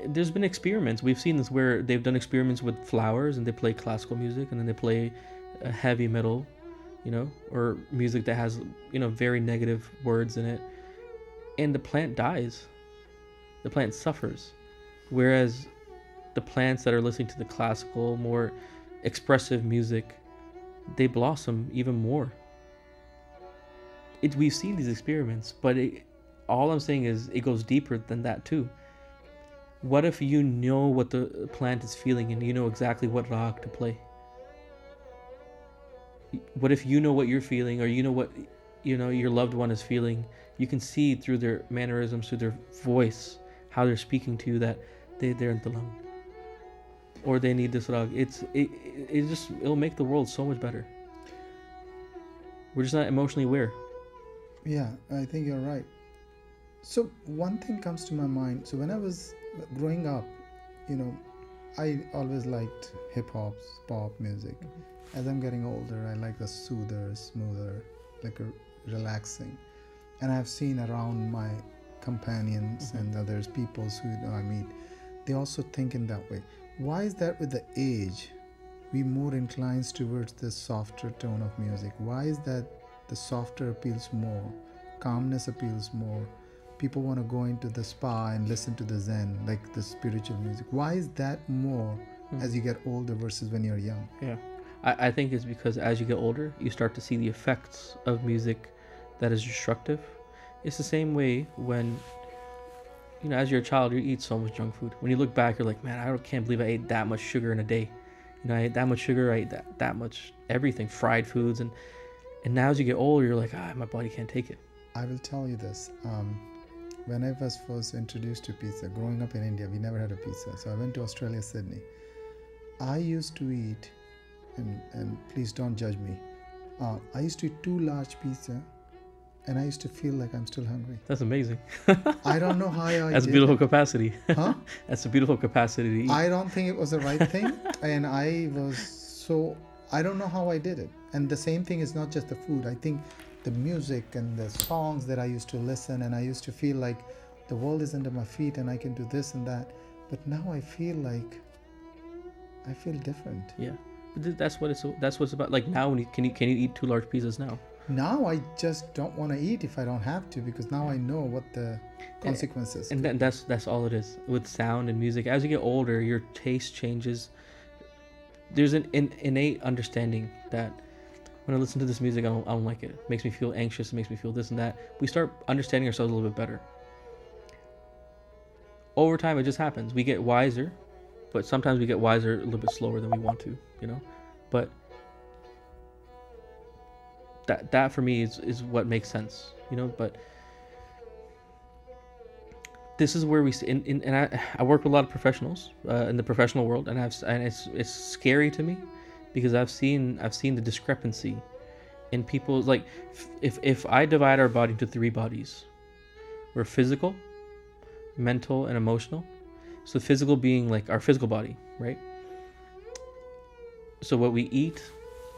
There's been experiments. We've seen this where they've done experiments with flowers and they play classical music and then they play heavy metal, or music that has, very negative words in it. And the plant dies. The plant suffers. Whereas the plants that are listening to the classical, more expressive music, they blossom even more. We've seen these experiments, but all I'm saying is it goes deeper than that too. What if you know what the plant is feeling and you know exactly what rag to play? What if you know what you're feeling, or you know what your loved one is feeling? You can see through their mannerisms, through their voice, how they're speaking to you, that they're in talang, or they need this rag. It'll make the world so much better. We're just not emotionally aware. Yeah, I think you're right. So one thing comes to my mind. So when I was growing up, I always liked hip hop, pop music. Mm-hmm. As I'm getting older, I like the soother, smoother, like a relaxing. And I've seen around my companions and others, people who I meet, they also think in that way. Why is that with the age, we more inclines towards the softer tone of music? Why is that the softer appeals more, calmness appeals more? People want to go into the spa and listen to the Zen, like the spiritual music. Why is that more as you get older versus when you're young? Yeah, I think it's because as you get older, you start to see the effects of music that is destructive. It's the same way when, as you're a child, you eat so much junk food. When you look back, you're like, man, I can't believe I ate that much sugar in a day. I ate that much sugar, I ate that much everything, fried foods. And now as you get older, you're like, my body can't take it. I will tell you this. When I was first introduced to pizza, growing up in India, we never had a pizza. So I went to Australia, Sydney. I used to eat, and please don't judge me, I used to eat 2 large pizza and I used to feel like I'm still hungry. That's amazing. I don't know how I That's a did beautiful it. capacity. Huh? That's a beautiful capacity to eat. I don't think it was the right thing, and I don't know how I did it. And the same thing is not just the food. I think the music and the songs that I used to listen, and I used to feel like the world is under my feet and I can do this and that. But now I feel different. Yeah, but that's what it's about. Like now, can you eat 2 large pizzas now? Now I just don't want to eat if I don't have to, because now I know what the consequences. And that's all it is with sound and music. As you get older, your taste changes. There's an innate understanding that when I listen to this music, I don't like it. It makes me feel anxious. It makes me feel this and that. We start understanding ourselves a little bit better. Over time, it just happens. We get wiser, but sometimes we get wiser a little bit slower than we want to, But that for me is what makes sense, But this is where we and I work with a lot of professionals in the professional world, and it's scary to me because I've seen the discrepancy in people. Like if I divide our body into 3 bodies, we're physical, mental, and emotional. So physical being like our physical body, right? So what we eat,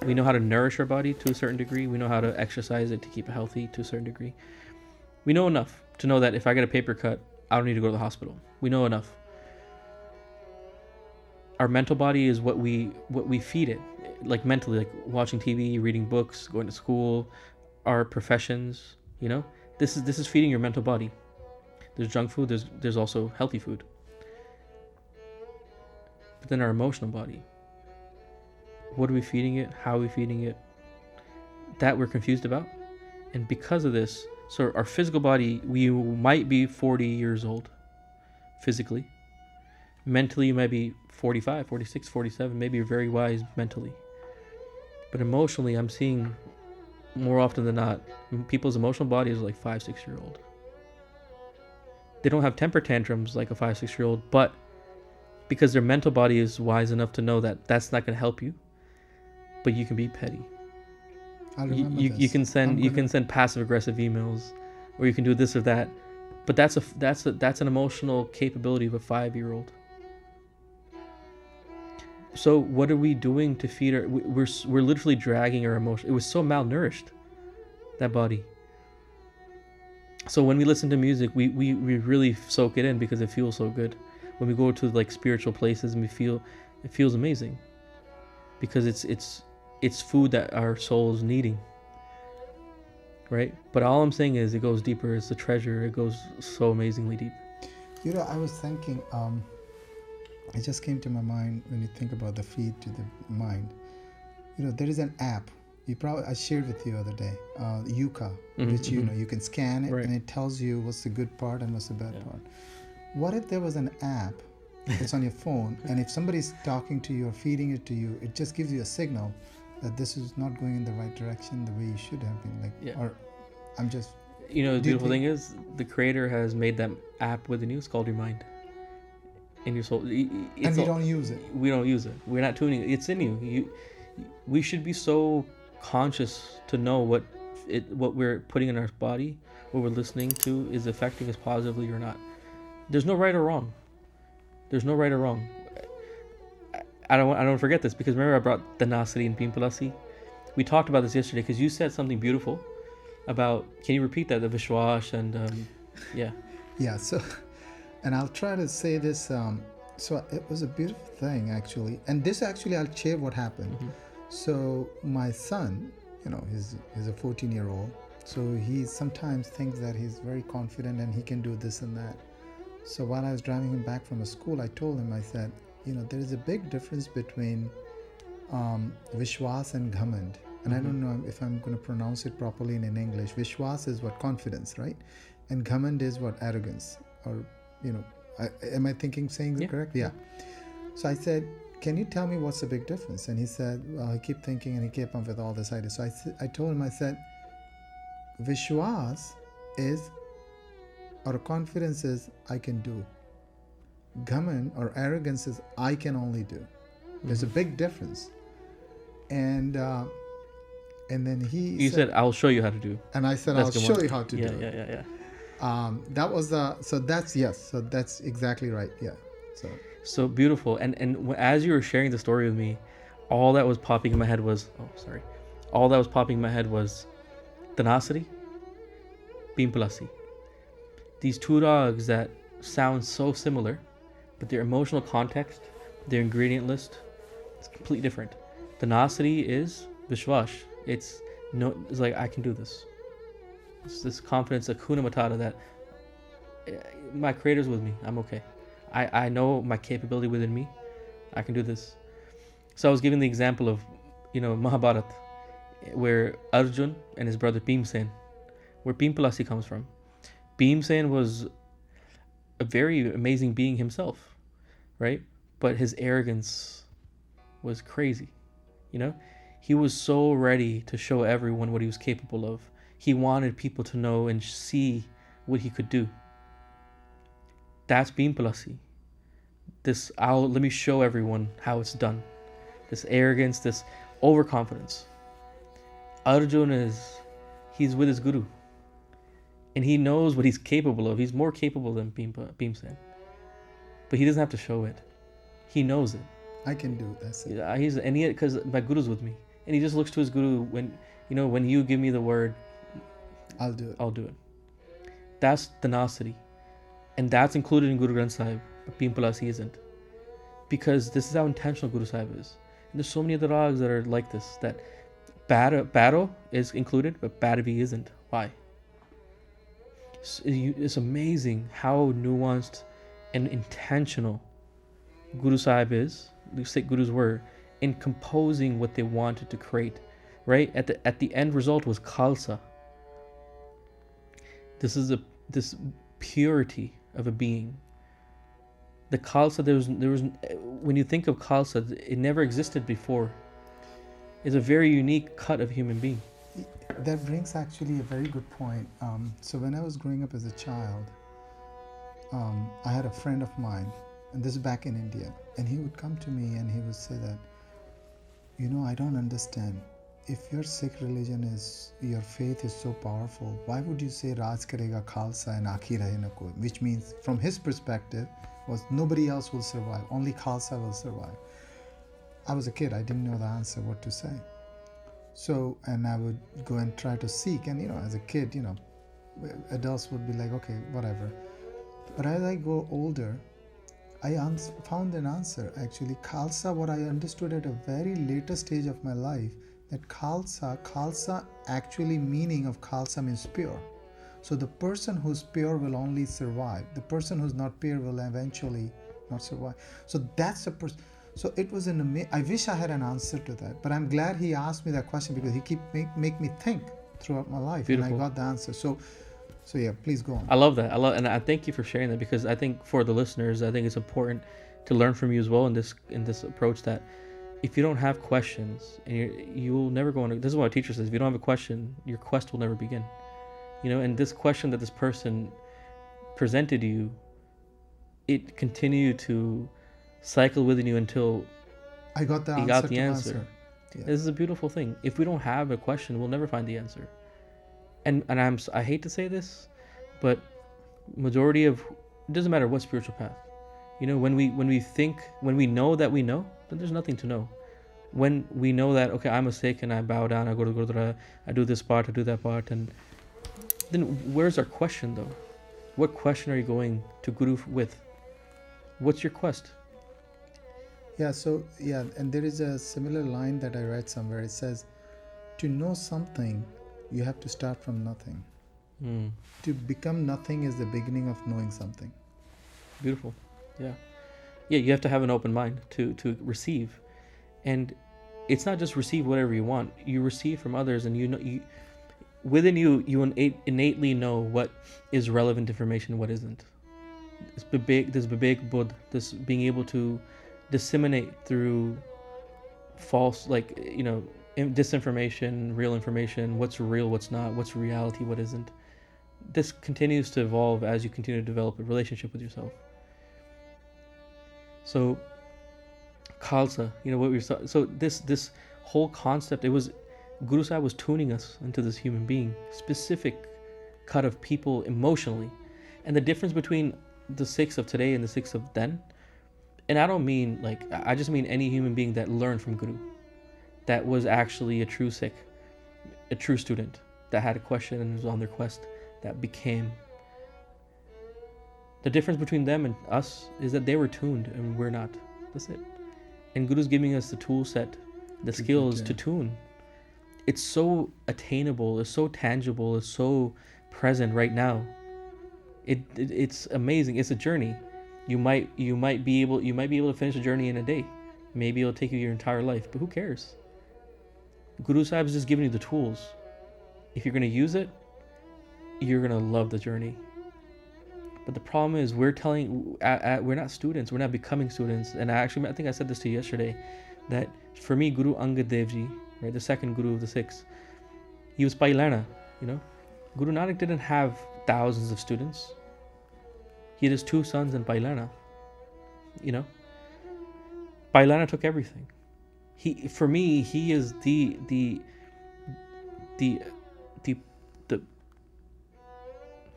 we know how to nourish our body to a certain degree. We know how to exercise it to keep it healthy to a certain degree. We know enough to know that if I get a paper cut, I don't need to go to the hospital. We know enough. Our mental body is what we feed it, like mentally, like watching TV, reading books, going to school, our professions. This is feeding your mental body. There's junk food. There's also healthy food. But then our emotional body. What are we feeding it? How are we feeding it? That we're confused about. And because of this, so our physical body, we might be 40 years old physically. Mentally, you might be 45, 46, 47. Maybe you're very wise mentally. But emotionally, I'm seeing more often than not, people's emotional body is like 5, 6-year-old. They don't have temper tantrums like a 5, 6-year-old, but because their mental body is wise enough to know that that's not going to help you, but you can be petty. You can send passive aggressive emails, or you can do this or that, but that's an emotional capability of a 5-year-old. So what are we doing to feed our? We're literally dragging our emotion. It was so malnourished, that body. So when we listen to music, we really soak it in because it feels so good. When we go to like spiritual places and it feels amazing, because it's food that our soul is needing, right? But all I'm saying is it goes deeper. It's a treasure. It goes so amazingly deep. I was thinking, it just came to my mind when you think about the feed to the mind. There is an app. I shared with you the other day, Yuka, which you can scan it, right, and it tells you what's the good part and what's the bad part. What if there was an app that's on your phone, and if somebody's talking to you or feeding it to you, it just gives you a signal that this is not going in the right direction the way you should have been. Or I'm just... the beautiful thing is the creator has made that app within you. It's called your mind. In your soul. And we don't use it. We don't use it. We're not tuning it. It's in you. We should be so conscious to know what we're putting in our body, what we're listening to is affecting us positively or not. There's no right or wrong. I don't forget this, because remember I brought Danasati and Pimpalasi. We talked about this yesterday because you said something beautiful about, can you repeat that, the Vishwas and Yeah, so, and I'll try to say this, so it was a beautiful thing actually, and this actually I'll share what happened. So my son, he's a 14-year-old, so he sometimes thinks that he's very confident and he can do this and that. So while I was driving him back from school, I told him, I said, there is a big difference between Vishwas and Ghamand. And I don't know if I'm going to pronounce it properly in English. Vishwas is what? Confidence, right? And Ghamand is what? Arrogance. Or, am I saying it correct? Yeah. So I said, can you tell me what's the big difference? And he said, well, I keep thinking, and he came up with all this ideas. So I told him, I said, Vishwas is, or confidence is, I can do. Ghamand or arrogance is, I can only do. There's a big difference. And And then he You said, "I'll show you how to do." and I said, That's I'll a good show one. you how to Yeah, do it. yeah. That was so that's, yes, so that's exactly right. Yeah. So beautiful. And as you were sharing the story with me, all that was popping in my head was, all that was popping in my head was tenacity, pimpalasi. These two dogs that sound so similar, but their emotional context, their ingredient list, it's completely different. Tenacity is vishwash. It's like, I can do this. It's this confidence, akuna matata, that my creator's with me. I'm okay. I know my capability within me. I can do this. So I was giving the example of, Mahabharat, where Arjun and his brother Bhimsen, where Pimpalasi comes from. Bhimsen was a very amazing being himself, right? But his arrogance was crazy, you know? He was so ready to show everyone what he was capable of. He wanted people to know and see what he could do. That's Pimpalasi. Let me show everyone how it's done. This arrogance, this overconfidence. Arjun he's with his guru. And he knows what he's capable of. He's more capable than Bhimsen. But he doesn't have to show it. He knows it. I can do it. That's it. Yeah, because my guru's with me. And he just looks to his guru when you give me the word, I'll do it. I'll do it. That's tenacity. And that's included in Guru Granth Sahib, but Pimpalasi isn't. Because this is how intentional Guru Sahib is. And there's so many other dogs that are like this, that Baro is included, but Badavi isn't. Why? It's amazing how nuanced and intentional Guru Sahib is, the Sikh Gurus were, in composing what they wanted to create. Right? At the end result was Khalsa. This is this purity of a being. The Khalsa, there was when you think of Khalsa, it never existed before. It's a very unique cut of human being. That brings actually a very good point. So when I was growing up as a child, I had a friend of mine, and this is back in India, and he would come to me and he would say that, I don't understand. If your Sikh religion your faith is so powerful, why would you say Raj Karega Khalsa and Akhi Rahe Na Koi? Which means, from his perspective, was nobody else will survive, only Khalsa will survive. I was a kid, I didn't know the answer, what to say. So, and I would go and try to seek, and as a kid, adults would be like, okay, whatever. But as I go older, I found an answer. Actually, Khalsa, what I understood at a very later stage of my life, that Khalsa actually meaning of Khalsa means pure. So the person who's pure will only survive. The person who's not pure will eventually not survive. So that's the person. So it was I wish I had an answer to that, but I'm glad he asked me that question, because he make me think throughout my life. Beautiful. And I got the answer. So yeah, please go on. I love that. And I thank you for sharing that, because I think for the listeners, I think it's important to learn from you as well in this approach, that if you don't have questions, and you'll never go on. This is what a teacher says: if you don't have a question, your quest will never begin. And this question that this person presented you, it continued to cycle within you until I got the answer. Yeah. This is a beautiful thing. If we don't have a question, we'll never find the answer. And I hate to say this, but majority of, it doesn't matter what spiritual path, when we know that we know, then there's nothing to know. When we know that, okay, I'm a Sikh and I bow down, I go to Gurdwara, I do this part, I do that part, and then where's our question though? What question are you going to Guru with? What's your quest? Yeah, and there is a similar line that I read somewhere. It says, to know something, you have to start from nothing. To become nothing is the beginning of knowing something. Beautiful. Yeah, you have to have an open mind to receive. And it's not just receive whatever you want. You receive from others, and within you innately know what is relevant information and what isn't. This bibek budh, this being able to disseminate through false, disinformation, real information, what's real, what's not, what's reality, what isn't. This continues to evolve as you continue to develop a relationship with yourself. So Khalsa, what we saw. So this whole concept, it was Guru Sahib was tuning us into this human being, specific cut of people emotionally. And the difference between the Sikhs of today and the Sikhs of then, and I don't mean like, I just mean any human being that learned from Guru, that was actually a true Sikh, a true student, that had a question and was on their quest, that became. The difference between them and us is that they were tuned and we're not. That's it. And Guru's giving us the tool set, the skills to tune. It's so attainable, it's so tangible, it's so present right now. It's amazing. It's a journey. You might be able to finish a journey in a day. Maybe it'll take you your entire life, but who cares? Guru Sahib is just giving you the tools. If you're gonna use it, you're gonna love the journey. But the problem is we're not students. We're not becoming students. And I think I said this to you yesterday, that for me, Guru Angad Dev Ji, right, the second Guru of the Sikhs, he was Pailana, Guru Nanak didn't have thousands of students. He had his 2 sons in Pailana. Pailana took everything. For me, he is the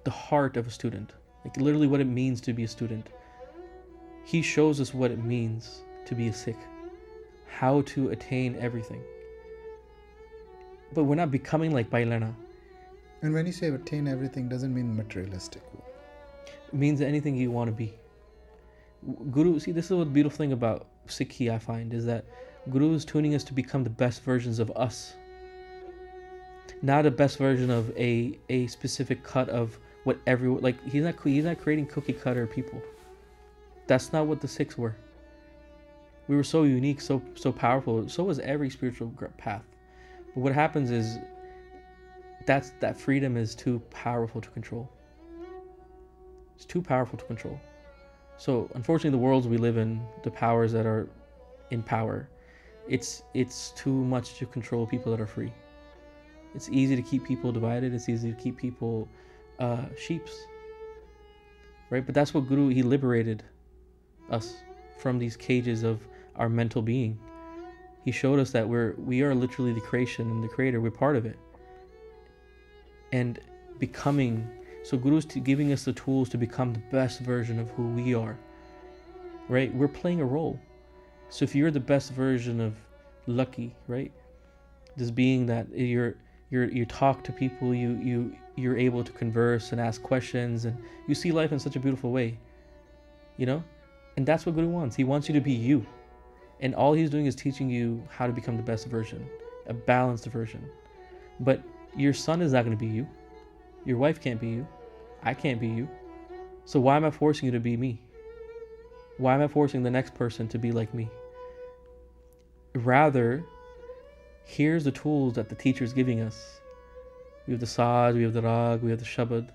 heart of a student. Like literally what it means to be a student. He shows us what it means to be a Sikh. How to attain everything. But we're not becoming like Pailana. And when you say attain everything, doesn't mean materialistic. It means anything you want to be. Guru, see, this is the beautiful thing about Sikhi, I find, is that Guru is tuning us to become the best versions of us. Not a best version of a specific cut of what everyone, like he's not creating cookie cutter people. That's not what the Sikhs were. We were so unique, so powerful. So was every spiritual path. But what happens is that freedom is too powerful to control. It's too powerful to control. So unfortunately, the worlds we live in, the powers that are in power, it's too much to control people that are free. It's easy to keep people divided. It's easy to keep people sheeps, right? But that's what Guru, he liberated us from these cages of our mental being. He showed us that we are literally the creation and the creator. We're part of it. And becoming, so Guru's giving us the tools to become the best version of who we are, right? We're playing a role. So if you're the best version of Lucky, right? This being that you talk to people, you're able to converse and ask questions, and you see life in such a beautiful way, and that's what Guru wants. He wants you to be you, and all he's doing is teaching you how to become the best version, a balanced version. But your son is not going to be you, your wife can't be you, I can't be you. So why am I forcing you to be me? Why am I forcing the next person to be like me? Rather, here's the tools that the teacher is giving us. We have the Saj, we have the Rag, we have the Shabad.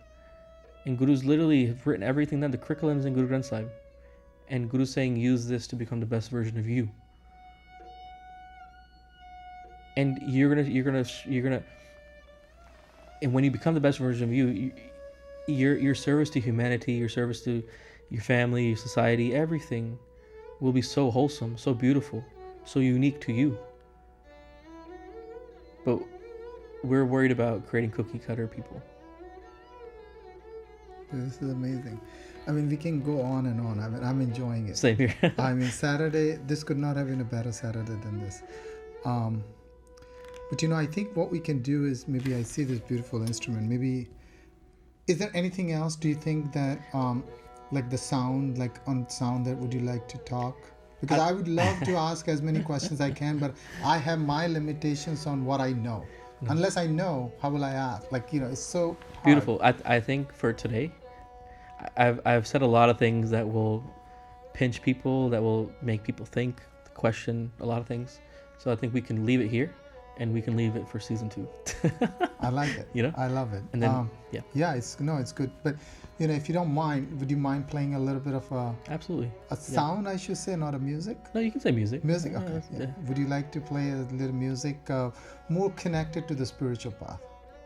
And Guru's literally have written everything down. The curriculum is in Guru Granth Sahib. And Guru's saying, use this to become the best version of you. And you're gonna, and when you become the best version of you, your service to humanity, your service to your family, your society, everything will be so wholesome, so beautiful, so unique to you. But we're worried about creating cookie cutter people. This is amazing. I mean, we can go on and on. I mean, I'm enjoying it. Same here. I mean, Saturday, this could not have been a better Saturday than this. But I think what we can do is, maybe I see this beautiful instrument. Maybe, is there anything else? Do you think that, like the sound, like on sound, that would you like to talk? Because I would love to ask as many questions I can, but I have my limitations on what I know. Unless I know, how will I ask? Like, it's so hard. Beautiful. I think for today, I've said a lot of things that will pinch people, that will make people think, question a lot of things. So I think we can leave it here, and we can leave it for season 2. I like it. I love it. And then, it's good. But, if you don't mind, would you mind playing a little bit of absolutely a sound, I should say, not a music? No, you can say music. Music, okay. Yeah. Would you like to play a little music more connected to the spiritual path,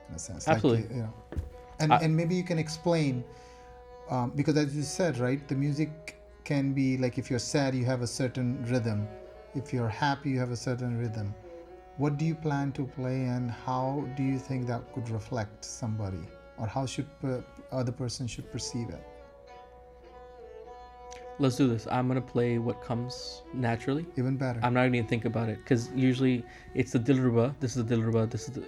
in a sense? Absolutely. Like, and maybe you can explain, because as you said, right, the music can be like, if you're sad, you have a certain rhythm. If you're happy, you have a certain rhythm. what do you plan to play, and how do you think that could reflect somebody, or how should other person should perceive it? Let's do this. I'm gonna play what comes naturally. Even better. I'm not even think about it, because usually it's the Dilruba. This is the Dilruba. This is the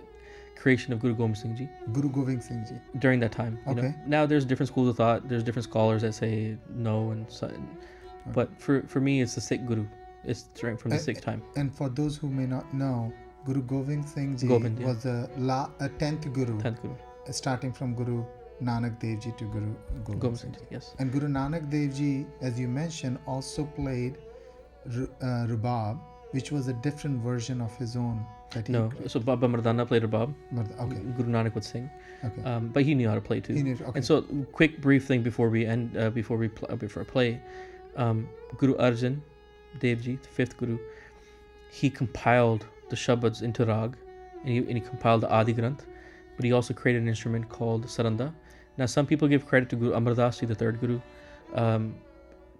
creation of Guru Gobind Singh Ji Guru Gobind Singh Ji. during that time. You know? Okay. Now there's different schools of thought. There's different scholars that say no and so, but for me it's the Sikh Guru. It's right from the Sikh time. And for those who may not know, Guru Gobind Singh Ji Gobind, yeah. was the 10th Guru, 10th Guru. Starting from Guru Nanak Dev Ji to Guru Gobind Singh Ji. Yes. And Guru Nanak Dev Ji, as you mentioned, also played Rubab, which was a different version of his own. That he No, so Baba Mardana played Rabab. Okay. Guru Nanak would sing. Okay. But he knew how to play too. He knew, okay. And so, quick brief thing before we end, before I play, Guru Arjan Dev Ji, the 5th Guru, he compiled the Shabads into Rag, and he compiled the Adi Granth, but he also created an instrument called Saranda. Now, some people give credit to Guru Amar Das Ji, the 3rd Guru,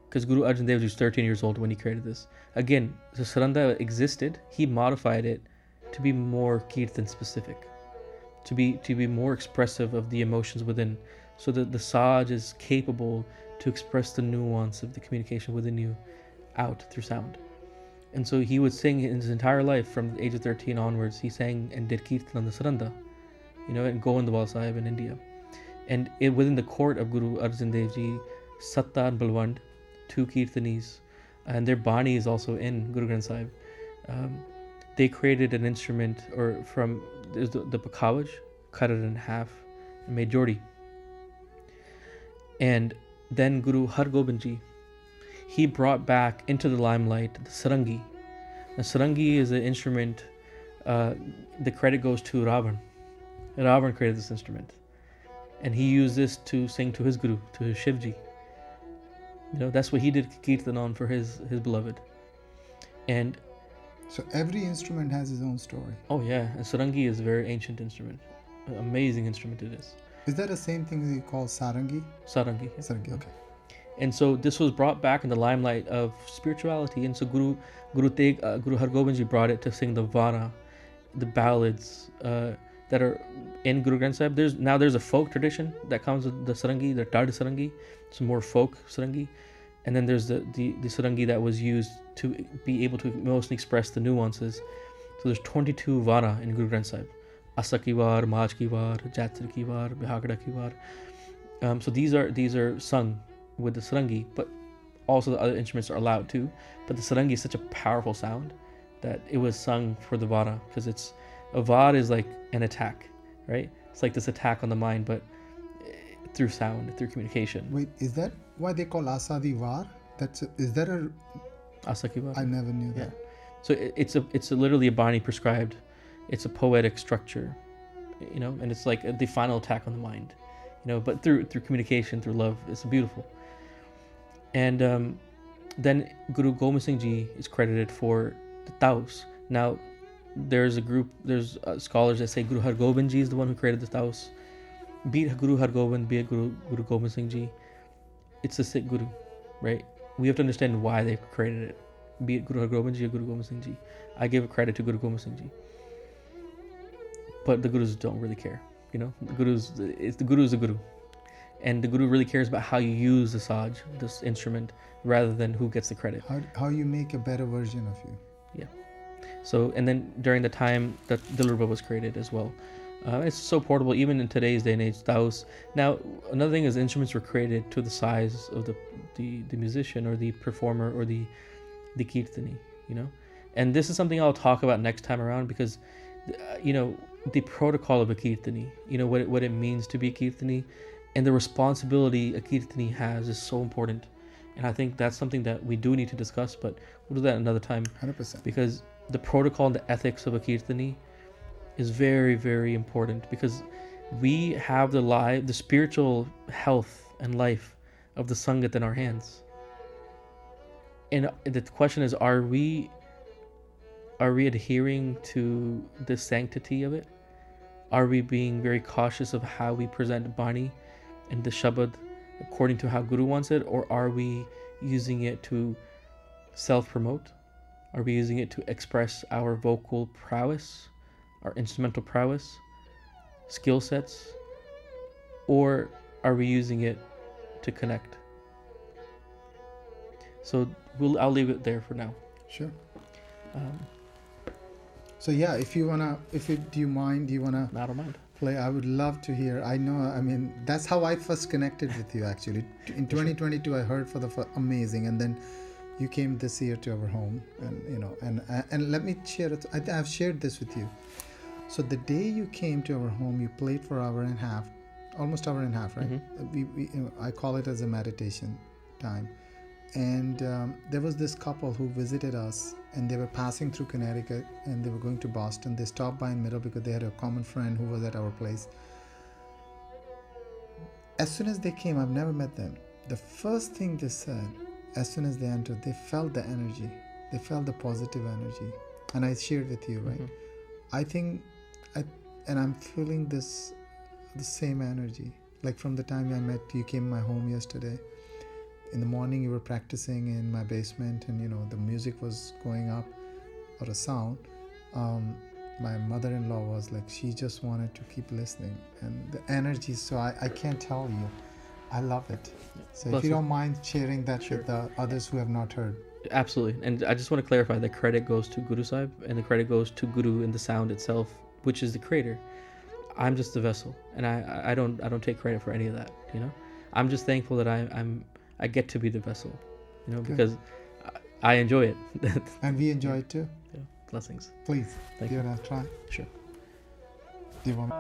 because Guru Arjan Dev Ji was 13 years old when he created this. Again, the Saranda existed. He modified it to be more Kirtan specific, to be more expressive of the emotions within, so that the Saj is capable to express the nuance of the communication within you out through sound. And so he would sing in his entire life from the age of 13 onwards. He sang and did Kirtan on the Saranda, you know, and Govindwal Sahib in India. And within the court of Guru Arjan Dev Ji, Satta and Balwand, 2 Kirtanis, and their Bani is also in Guru Granth Sahib. They created an instrument, or from the Pakawaj, cut it in half and made Jodi. And then Guru Har Gobind Ji, he brought back into the limelight the Sarangi. The Sarangi is an instrument, the credit goes to Ravan. Ravan created this instrument. And he used this to sing to his Guru, to his Shivji. You know, that's what he did Kirtan on for his beloved. And so every instrument has his own story. Oh yeah, and Sarangi is a very ancient instrument. An amazing instrument it is. Is that the same thing you call Sarangi? Sarangi. Yeah. Sarangi, okay. And so this was brought back in the limelight of spirituality. And so Guru Har Gobind Ji brought it to sing the Vana, the ballads that are in Guru Granth Sahib. There's a folk tradition that comes with the Sarangi, the Tad Sarangi. It's more folk Sarangi. And then there's the Sarangi that was used to be able to mostly express the nuances. So there's 22 Vana in Guru Granth Sahib. Asa ki var, Maj ki var, Jatra ki var, Bihagda ki var. So these are sung with the Sarangi, but also the other instruments are allowed too. But the Sarangi is such a powerful sound that it was sung for the Vana, because a Var is like an attack, right? It's like this attack on the mind, but through sound, through communication. Wait, is that why they call Asadi Var? Is that a... Asaki Var? I never knew that. Yeah. So it's literally a Bani prescribed. It's a poetic structure, you know, and it's like the final attack on the mind, you know, but through communication, through love. It's beautiful. And then Guru Gobind Singh Ji is credited for the Taus. Now, there's scholars that say Guru Har Gobind Ji is the one who created the Taus. Be it Guru Har Gobind, be it Guru Gobind Singh Ji, it's a Sikh Guru, right? We have to understand why they created it. Be it Guru Har Gobind Ji or Guru Gobind Singh Ji. I give credit to Guru Gobind Singh Ji. But the Gurus don't really care, you know? The Guru is the Guru. And the Guru really cares about how you use the Saj, this instrument, rather than who gets the credit. How you make a better version of you. Yeah. So, and then during the time that Dilruba was created as well. It's so portable, even in today's day and age. Taus. Now, another thing is instruments were created to the size of the musician or the performer or the Kirtani, you know? And this is something I'll talk about next time around, because, you know, the protocol of a Kirtani, you know, what it means to be a Kirtani, and the responsibility a Kirtani has is so important. And I think that's something that we do need to discuss, but we'll do that another time. 100%. Because the protocol and the ethics of a Kirtani is very, very important, because we have the spiritual health and life of the Sangat in our hands. And the question is, are we adhering to the sanctity of it? Are we being very cautious of how we present Bani and the Shabad according to how Guru wants it? Or are we using it to self-promote? Are we using it to express our vocal prowess, our instrumental prowess, skill sets, or are we using it to connect? So I'll leave it there for now. Sure. Um, So yeah, if you do you mind? Do you wanna I don't mind. play? I would love to hear. I know. I mean, that's how I first connected with you. Actually, in 2022, I heard for the amazing, and then you came this year to our home, and let me share it. I've shared this with you. So the day you came to our home, you played for hour and a half, almost hour and a half, right? I call it as a meditation time. And there was this couple who visited us, and they were passing through Connecticut, and they were going to Boston. They stopped by in middle because they had a common friend who was at our place. As soon as they came, I've never met them. The first thing they said, as soon as they entered, they felt the energy. They felt the positive energy. And I shared with you, right? I think, I'm feeling the same energy. Like from the time I met you, came to my home yesterday. In the morning, you were practicing in my basement, and the music was going up, or a sound. My mother-in-law was like, she just wanted to keep listening, and the energy. So I can't tell you, I love it. So if you don't mind sharing that with the others who have not heard. Absolutely. And I just want to clarify that credit goes to Guru Sahib, and the credit goes to Guru in the sound itself, which is the creator. I'm just the vessel, and I don't take credit for any of that. I'm just thankful that I get to be the vessel, because I enjoy it. And we enjoy it too. Yeah. Blessings. Please, Thank you you. wanna try? Sure. Do you want?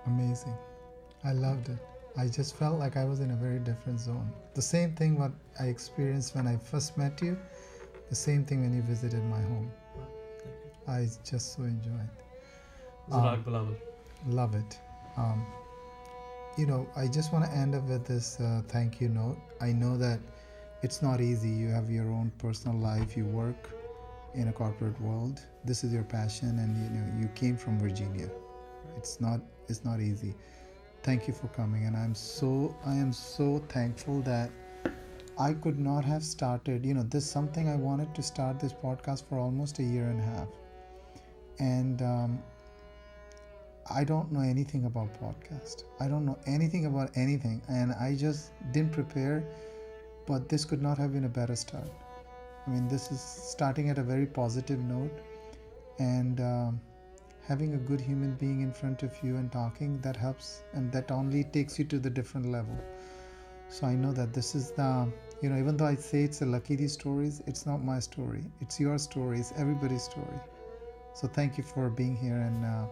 Amazing. I loved it. I just felt like I was in a very different zone. The same thing what I experienced when I first met you, the same thing when you visited my home. I just so enjoyed. Love it. I just want to end up with this thank you note. I know that it's not easy. You have your own personal life. You work in a corporate world. This is your passion, and you came from Virginia. It's not easy. Thank you for coming, and I am so thankful that I could not have started. This is something I wanted to start this podcast for almost a year and a half, and I don't know anything about podcast. I don't know anything about anything, and I just didn't prepare. But this could not have been a better start. I mean, this is starting at a very positive note, and having a good human being in front of you and talking, that helps, and that only takes you to the different level. So I know that this is the, even though I say it's a Lucky These stories, it's not my story. It's your story. It's everybody's story. So thank you for being here and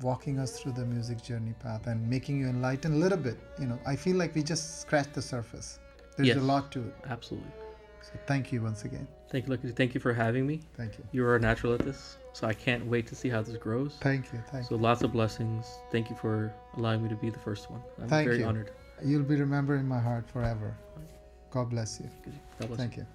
walking us through the music journey path and making you enlighten a little bit. I feel like we just scratched the surface. There's a lot to it. Absolutely. So thank you once again. Thank you, Lucky. Thank you for having me. Thank you. You are a natural at this, so I can't wait to see how this grows. Thank you. So lots of blessings. Thank you for allowing me to be the first one. I'm very honored. You'll be remembered in my heart forever. God bless you. God bless Thank you. you.